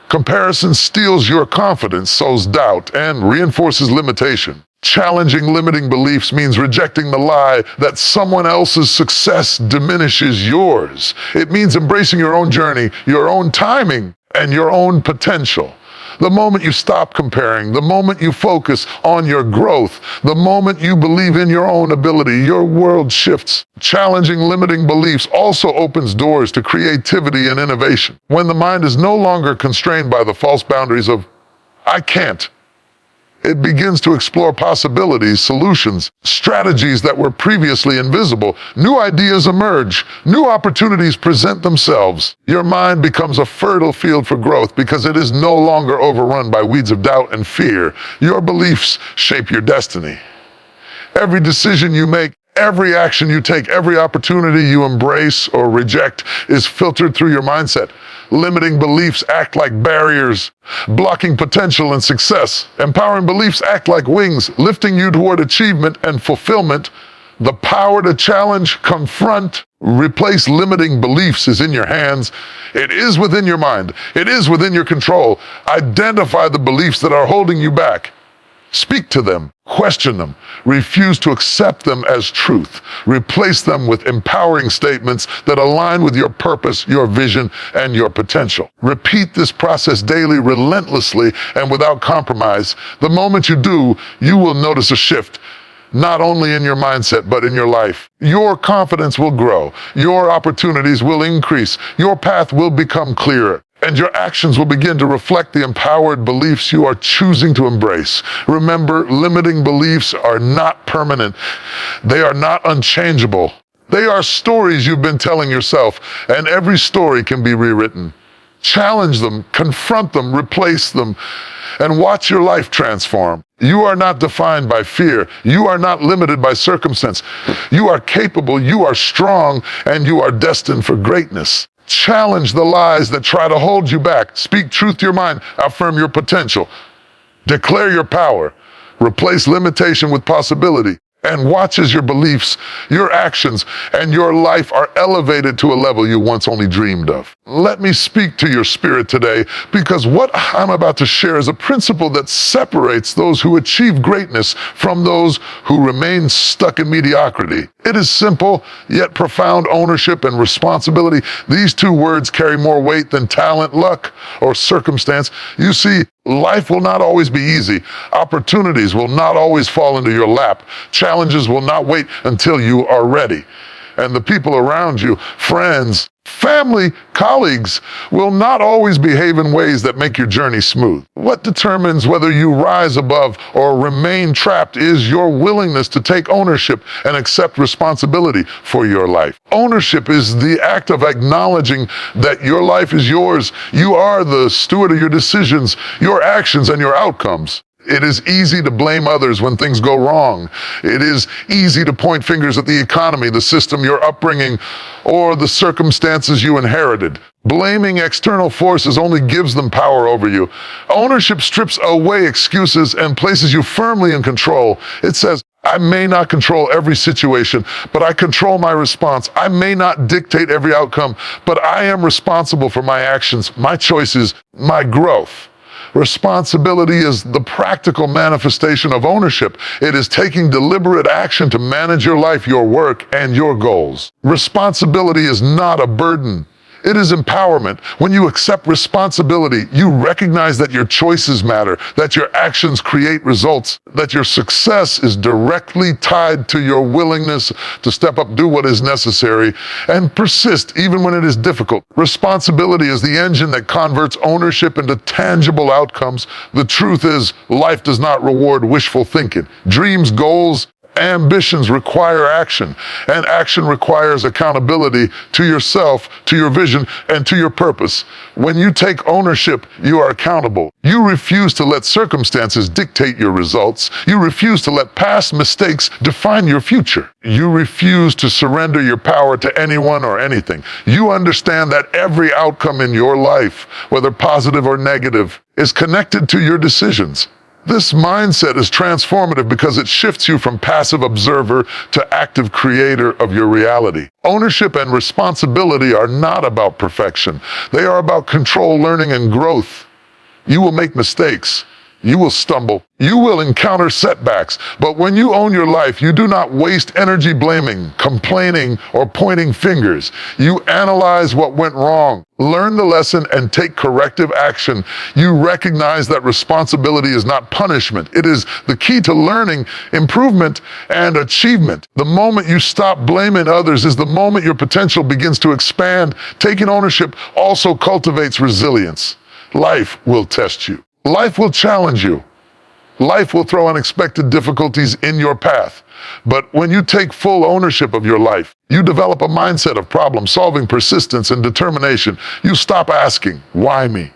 Comparison steals your confidence, sows doubt, and reinforces limitation. Challenging limiting beliefs means rejecting the lie that someone else's success diminishes yours. It means embracing your own journey, your own timing, and your own potential. The moment you stop comparing, the moment you focus on your growth, the moment you believe in your own ability, your world shifts. Challenging limiting beliefs also opens doors to creativity and innovation. When the mind is no longer constrained by the false boundaries of, I can't, it begins to explore possibilities, solutions, strategies that were previously invisible. New ideas emerge. New opportunities present themselves. Your mind becomes a fertile field for growth because it is no longer overrun by weeds of doubt and fear. Your beliefs shape your destiny. Every decision you make, every action you take, every opportunity you embrace or reject is filtered through your mindset. Limiting beliefs act like barriers, blocking potential and success. Empowering beliefs act like wings, lifting you toward achievement and fulfillment. The power to challenge, confront, replace limiting beliefs is in your hands. It is within your mind. It is within your control. Identify the beliefs that are holding you back. Speak to them, question them, refuse to accept them as truth. Replace them with empowering statements that align with your purpose, your vision, and your potential. Repeat this process daily, relentlessly, and without compromise. The moment you do, you will notice a shift, not only in your mindset, but in your life. Your confidence will grow. Your opportunities will increase. Your path will become clearer. And your actions will begin to reflect the empowered beliefs you are choosing to embrace. Remember, limiting beliefs are not permanent. They are not unchangeable. They are stories you've been telling yourself, and every story can be rewritten. Challenge them, confront them, replace them, and watch your life transform. You are not defined by fear. You are not limited by circumstance. You are capable, you are strong, and you are destined for greatness. Challenge the lies that try to hold you back. Speak truth to your mind. Affirm your potential. Declare your power. Replace limitation with possibility. And watch as your beliefs, your actions, and your life are elevated to a level you once only dreamed of. Let me speak to your spirit today, because what I'm about to share is a principle that separates those who achieve greatness from those who remain stuck in mediocrity. It is simple, yet profound ownership and responsibility. These two words carry more weight than talent, luck, or circumstance. You see, life will not always be easy. Opportunities will not always fall into your lap. Challenges will not wait until you are ready. And the people around you, friends, family, colleagues, will not always behave in ways that make your journey smooth. What determines whether you rise above or remain trapped is your willingness to take ownership and accept responsibility for your life. Ownership is the act of acknowledging that your life is yours. You are the steward of your decisions, your actions, and your outcomes. It is easy to blame others when things go wrong. It is easy to point fingers at the economy, the system, your upbringing, or the circumstances you inherited. Blaming external forces only gives them power over you. Ownership strips away excuses and places you firmly in control. It says, I may not control every situation, but I control my response. I may not dictate every outcome, but I am responsible for my actions, my choices, my growth. Responsibility is the practical manifestation of ownership. It is taking deliberate action to manage your life, your work, and your goals. Responsibility is not a burden. It is empowerment. When you accept responsibility, you recognize that your choices matter, that your actions create results, that your success is directly tied to your willingness to step up, do what is necessary, and persist even when it is difficult. Responsibility is the engine that converts ownership into tangible outcomes. The truth is, life does not reward wishful thinking. Dreams, goals, ambitions require action, and action requires accountability to yourself, to your vision, and to your purpose. When you take ownership, you are accountable. You refuse to let circumstances dictate your results. You refuse to let past mistakes define your future. You refuse to surrender your power to anyone or anything. You understand that every outcome in your life, whether positive or negative, is connected to your decisions. This mindset is transformative because it shifts you from passive observer to active creator of your reality. Ownership and responsibility are not about perfection. They are about control, learning, and growth. You will make mistakes. You will stumble. You will encounter setbacks. But when you own your life, you do not waste energy blaming, complaining, or pointing fingers. You analyze what went wrong, learn the lesson, and take corrective action. You recognize that responsibility is not punishment. It is the key to learning, improvement, and achievement. The moment you stop blaming others is the moment your potential begins to expand. Taking ownership also cultivates resilience. Life will test you. Life will challenge you. Life will throw unexpected difficulties in your path. But when you take full ownership of your life, you develop a mindset of problem-solving, persistence, and determination. You stop asking, why me?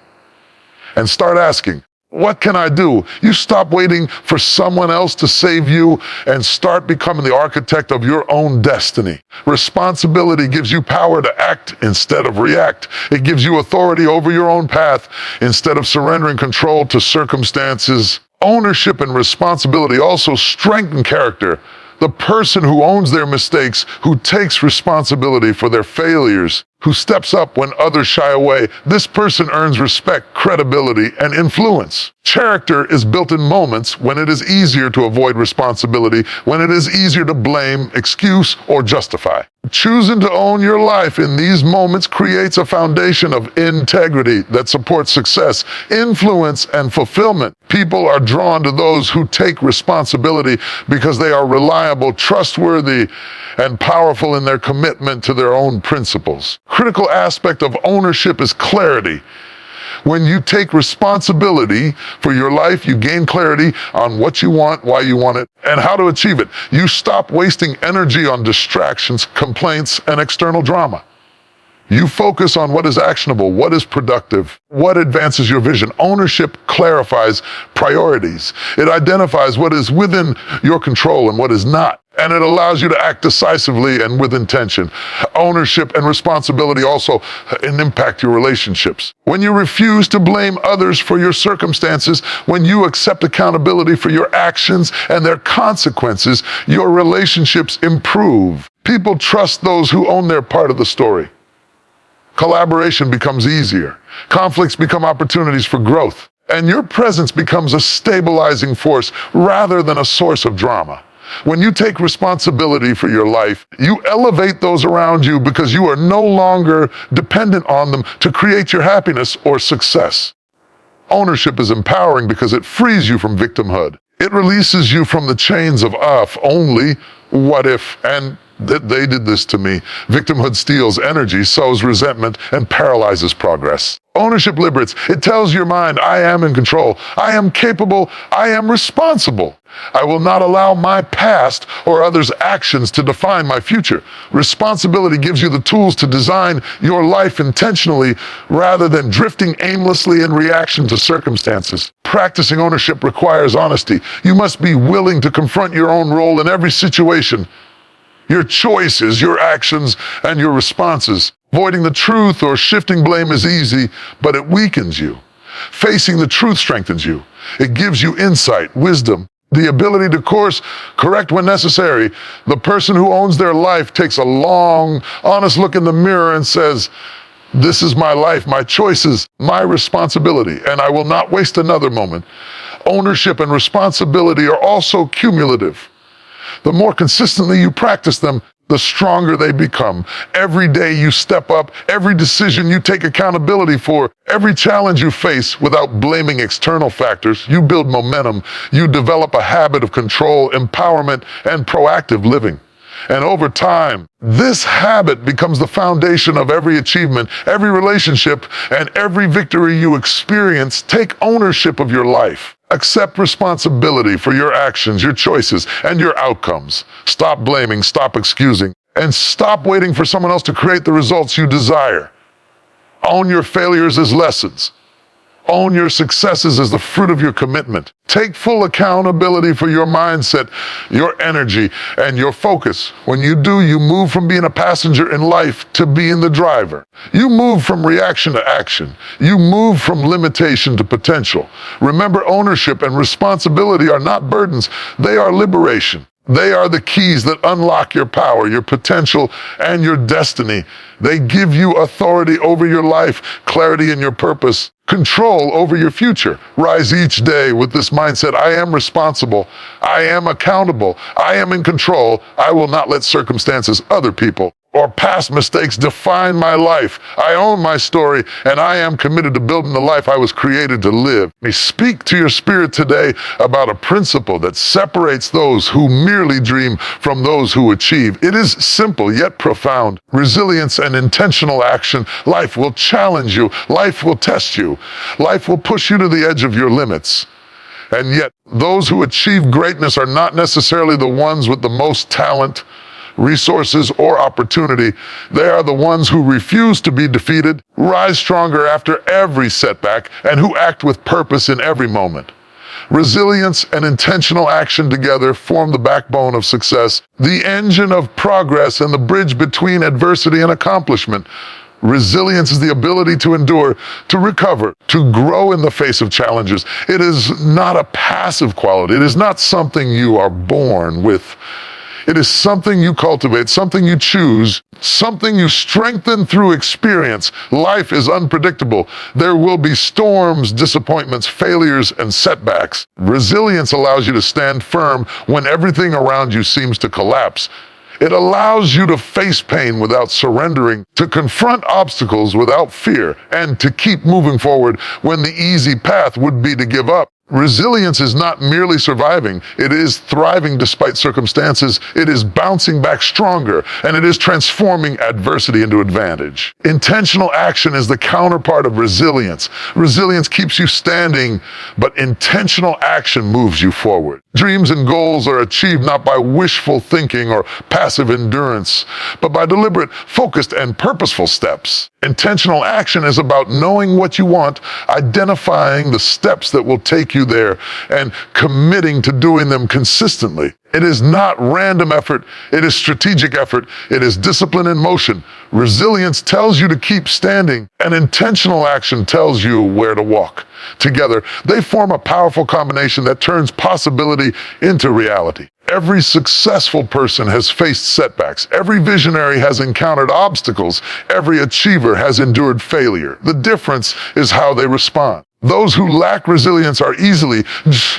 And start asking, what can I do? You stop waiting for someone else to save you and start becoming the architect of your own destiny. Responsibility gives you power to act instead of react. It gives you authority over your own path instead of surrendering control to circumstances. Ownership and responsibility also strengthen character. The person who owns their mistakes, who takes responsibility for their failures, who steps up when others shy away, this person earns respect, credibility, and influence. Character is built in moments when it is easier to avoid responsibility, when it is easier to blame, excuse, or justify. Choosing to own your life in these moments creates a foundation of integrity that supports success, influence, and fulfillment. People are drawn to those who take responsibility because they are reliable, trustworthy, and powerful in their commitment to their own principles. Critical aspect of ownership is clarity. When you take responsibility for your life, you gain clarity on what you want, why you want it, and how to achieve it. You stop wasting energy on distractions, complaints, and external drama. You focus on what is actionable, what is productive, what advances your vision. Ownership clarifies priorities. It identifies what is within your control and what is not. And it allows you to act decisively and with intention. Ownership and responsibility also impact your relationships. When you refuse to blame others for your circumstances, when you accept accountability for your actions and their consequences, your relationships improve. People trust those who own their part of the story. Collaboration becomes easier. Conflicts become opportunities for growth. And your presence becomes a stabilizing force rather than a source of drama. When you take responsibility for your life, you elevate those around you because you are no longer dependent on them to create your happiness or success. Ownership is empowering because it frees you from victimhood. It releases you from the chains of if only, what if, and that they did this to me. Victimhood steals energy, sows resentment, and paralyzes progress. Ownership liberates. It tells your mind, I am in control. I am capable. I am responsible. I will not allow my past or others' actions to define my future. Responsibility gives you the tools to design your life intentionally rather than drifting aimlessly in reaction to circumstances. Practicing ownership requires honesty. You must be willing to confront your own role in every situation. Your choices, your actions, and your responses. Avoiding the truth or shifting blame is easy, but it weakens you. Facing the truth strengthens you. It gives you insight, wisdom, the ability to course correct when necessary. The person who owns their life takes a long, honest look in the mirror and says, this is my life, my choices, my responsibility, and I will not waste another moment. Ownership and responsibility are also cumulative. The more consistently you practice them, the stronger they become. Every day you step up, every decision you take accountability for, every challenge you face without blaming external factors, you build momentum, you develop a habit of control, empowerment, and proactive living. And over time, this habit becomes the foundation of every achievement, every relationship, and every victory you experience. Take ownership of your life. Accept responsibility for your actions, your choices, and your outcomes. Stop blaming, stop excusing, and stop waiting for someone else to create the results you desire. Own your failures as lessons. Own your successes as the fruit of your commitment. Take full accountability for your mindset, your energy, and your focus. When you do, you move from being a passenger in life to being the driver. You move from reaction to action. You move from limitation to potential. Remember, ownership and responsibility are not burdens. They are liberation. They are the keys that unlock your power, your potential, and your destiny. They give you authority over your life, clarity in your purpose, control over your future. Rise each day with this mindset: I am responsible, I am accountable, I am in control. I will not let circumstances, other people, or past mistakes define my life. I own my story, and I am committed to building the life I was created to live. Speak to your spirit today about a principle that separates those who merely dream from those who achieve. It is simple yet profound. Resilience and intentional action. Life will challenge you. Life will test you. Life will push you to the edge of your limits. And yet, those who achieve greatness are not necessarily the ones with the most talent, resources, or opportunity. They are the ones who refuse to be defeated, rise stronger after every setback, and who act with purpose in every moment. Resilience and intentional action together form the backbone of success, the engine of progress, and the bridge between adversity and accomplishment. Resilience is the ability to endure, to recover, to grow in the face of challenges. It is not a passive quality. It is not something you are born with. It is something you cultivate, something you choose, something you strengthen through experience. Life is unpredictable. There will be storms, disappointments, failures, and setbacks. Resilience allows you to stand firm when everything around you seems to collapse. It allows you to face pain without surrendering, to confront obstacles without fear, and to keep moving forward when the easy path would be to give up. Resilience is not merely surviving, it is thriving despite circumstances, it is bouncing back stronger, and it is transforming adversity into advantage. Intentional action is the counterpart of resilience. Resilience keeps you standing, but intentional action moves you forward. Dreams and goals are achieved not by wishful thinking or passive endurance, but by deliberate, focused, and purposeful steps. Intentional action is about knowing what you want, identifying the steps that will take you there, and committing to doing them consistently. It is not random effort, it is strategic effort, it is discipline in motion. Resilience tells you to keep standing, and intentional action tells you where to walk. Together, they form a powerful combination that turns possibility into reality. Every successful person has faced setbacks. Every visionary has encountered obstacles. Every achiever has endured failure. The difference is how they respond. Those who lack resilience are easily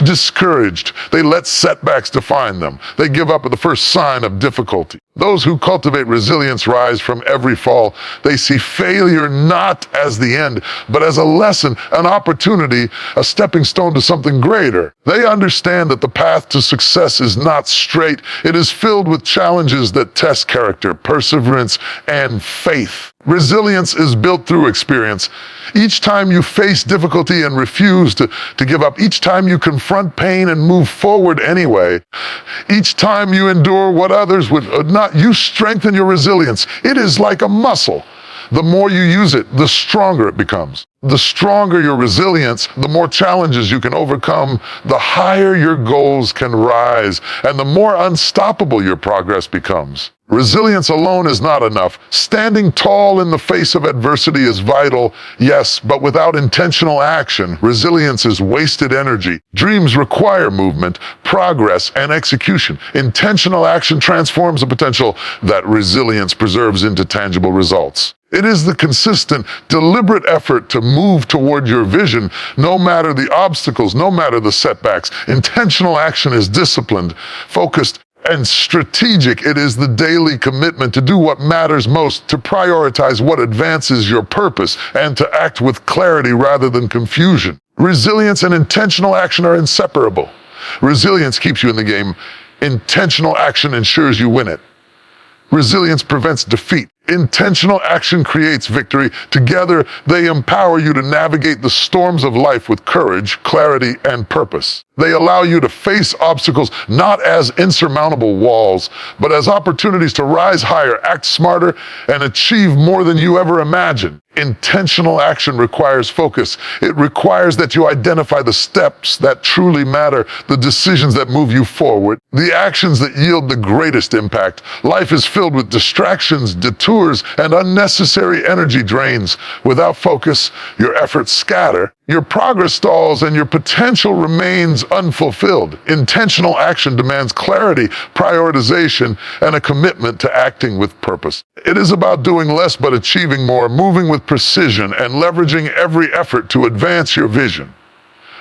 discouraged. They let setbacks define them. They give up at the first sign of difficulty. Those who cultivate resilience rise from every fall. They see failure not as the end, but as a lesson, an opportunity, a stepping stone to something greater. They understand that the path to success is not straight. It is filled with challenges that test character, perseverance, and faith. Resilience is built through experience. Each time you face difficulty and refuse to give up, each time you confront pain and move forward anyway, each time you endure what others would not, you strengthen your resilience. It is like a muscle. The more you use it, the stronger it becomes. The stronger your resilience, the more challenges you can overcome, the higher your goals can rise, and the more unstoppable your progress becomes. Resilience alone is not enough. Standing tall in the face of adversity is vital, yes, but without intentional action, resilience is wasted energy. Dreams require movement, progress, and execution. Intentional action transforms the potential that resilience preserves into tangible results. It is the consistent, deliberate effort to move toward your vision, no matter the obstacles, no matter the setbacks. Intentional action is disciplined, focused, and strategic. It is the daily commitment to do what matters most, to prioritize what advances your purpose, and to act with clarity rather than confusion. Resilience and intentional action are inseparable. Resilience keeps you in the game. Intentional action ensures you win it. Resilience prevents defeat. Intentional action creates victory. Together, they empower you to navigate the storms of life with courage, clarity, and purpose. They allow you to face obstacles not as insurmountable walls, but as opportunities to rise higher, act smarter, and achieve more than you ever imagined. Intentional action requires focus. It requires that you identify the steps that truly matter, the decisions that move you forward, the actions that yield the greatest impact. Life is filled with distractions, detours, detours, and unnecessary energy drains. Without focus, your efforts scatter, your progress stalls, and your potential remains unfulfilled. Intentional action demands clarity, prioritization, and a commitment to acting with purpose. It is about doing less but achieving more, moving with precision, and leveraging every effort to advance your vision.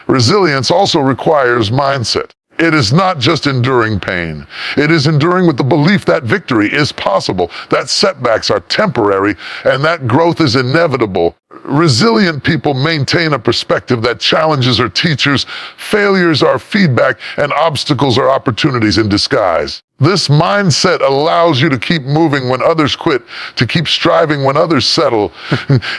Resilience also requires mindset. It is not just enduring pain. It is enduring with the belief that victory is possible, that setbacks are temporary, and that growth is inevitable. Resilient people maintain a perspective that challenges are teachers, failures are feedback, and obstacles are opportunities in disguise. This mindset allows you to keep moving when others quit, to keep striving when others settle,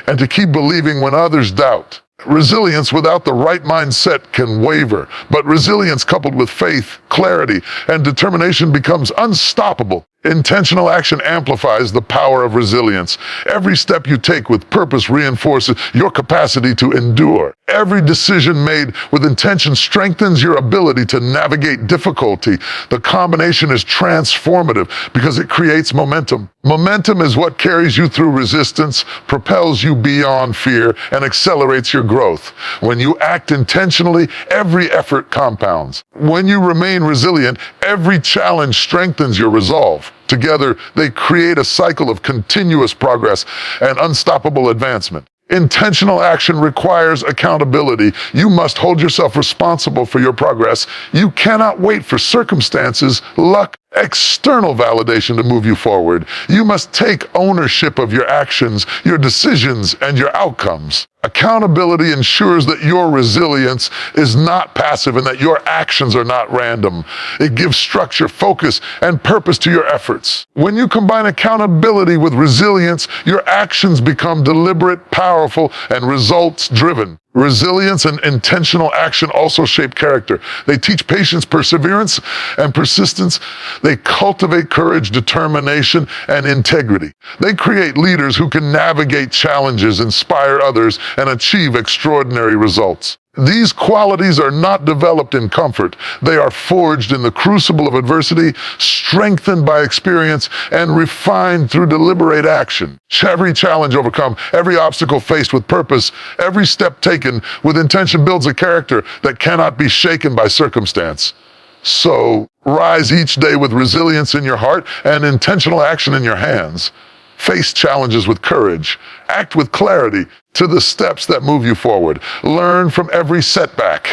and to keep believing when others doubt. Resilience without the right mindset can waver, but resilience coupled with faith, clarity, and determination becomes unstoppable. Intentional action amplifies the power of resilience. Every step you take with purpose reinforces your capacity to endure. Every decision made with intention strengthens your ability to navigate difficulty. The combination is transformative because it creates momentum. Momentum is what carries you through resistance, propels you beyond fear, and accelerates your growth. When you act intentionally, every effort compounds. When you remain resilient, every challenge strengthens your resolve. Together, they create a cycle of continuous progress and unstoppable advancement. Intentional action requires accountability. You must hold yourself responsible for your progress. You cannot wait for circumstances, luck, external validation to move you forward. You must take ownership of your actions, your decisions, and your outcomes. Accountability ensures that your resilience is not passive and that your actions are not random. It gives structure, focus, and purpose to your efforts. When you combine accountability with resilience, your actions become deliberate, powerful, and results-driven. Resilience and intentional action also shape character. They teach patience, perseverance, and persistence. They cultivate courage, determination, and integrity. They create leaders who can navigate challenges, inspire others, and achieve extraordinary results. These qualities are not developed in comfort. They are forged in the crucible of adversity, strengthened by experience, and refined through deliberate action. Every challenge overcome, every obstacle faced with purpose, every step taken with intention builds a character that cannot be shaken by circumstance. So, rise each day with resilience in your heart and intentional action in your hands. Face challenges with courage. Act with clarity to the steps that move you forward. Learn from every setback.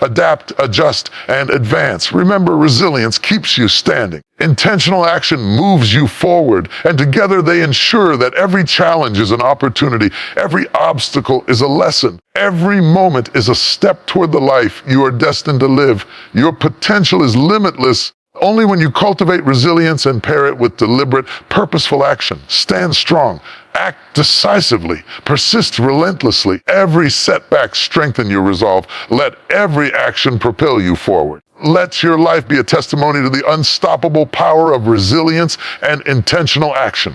Adapt, adjust, and advance. Remember, resilience keeps you standing. Intentional action moves you forward, and together they ensure that every challenge is an opportunity. Every obstacle is a lesson. Every moment is a step toward the life you are destined to live. Your potential is limitless. Only when you cultivate resilience and pair it with deliberate, purposeful action. Stand strong, act decisively, persist relentlessly. Every setback strengthen your resolve. Let every action propel you forward. Let your life be a testimony to the unstoppable power of resilience and intentional action.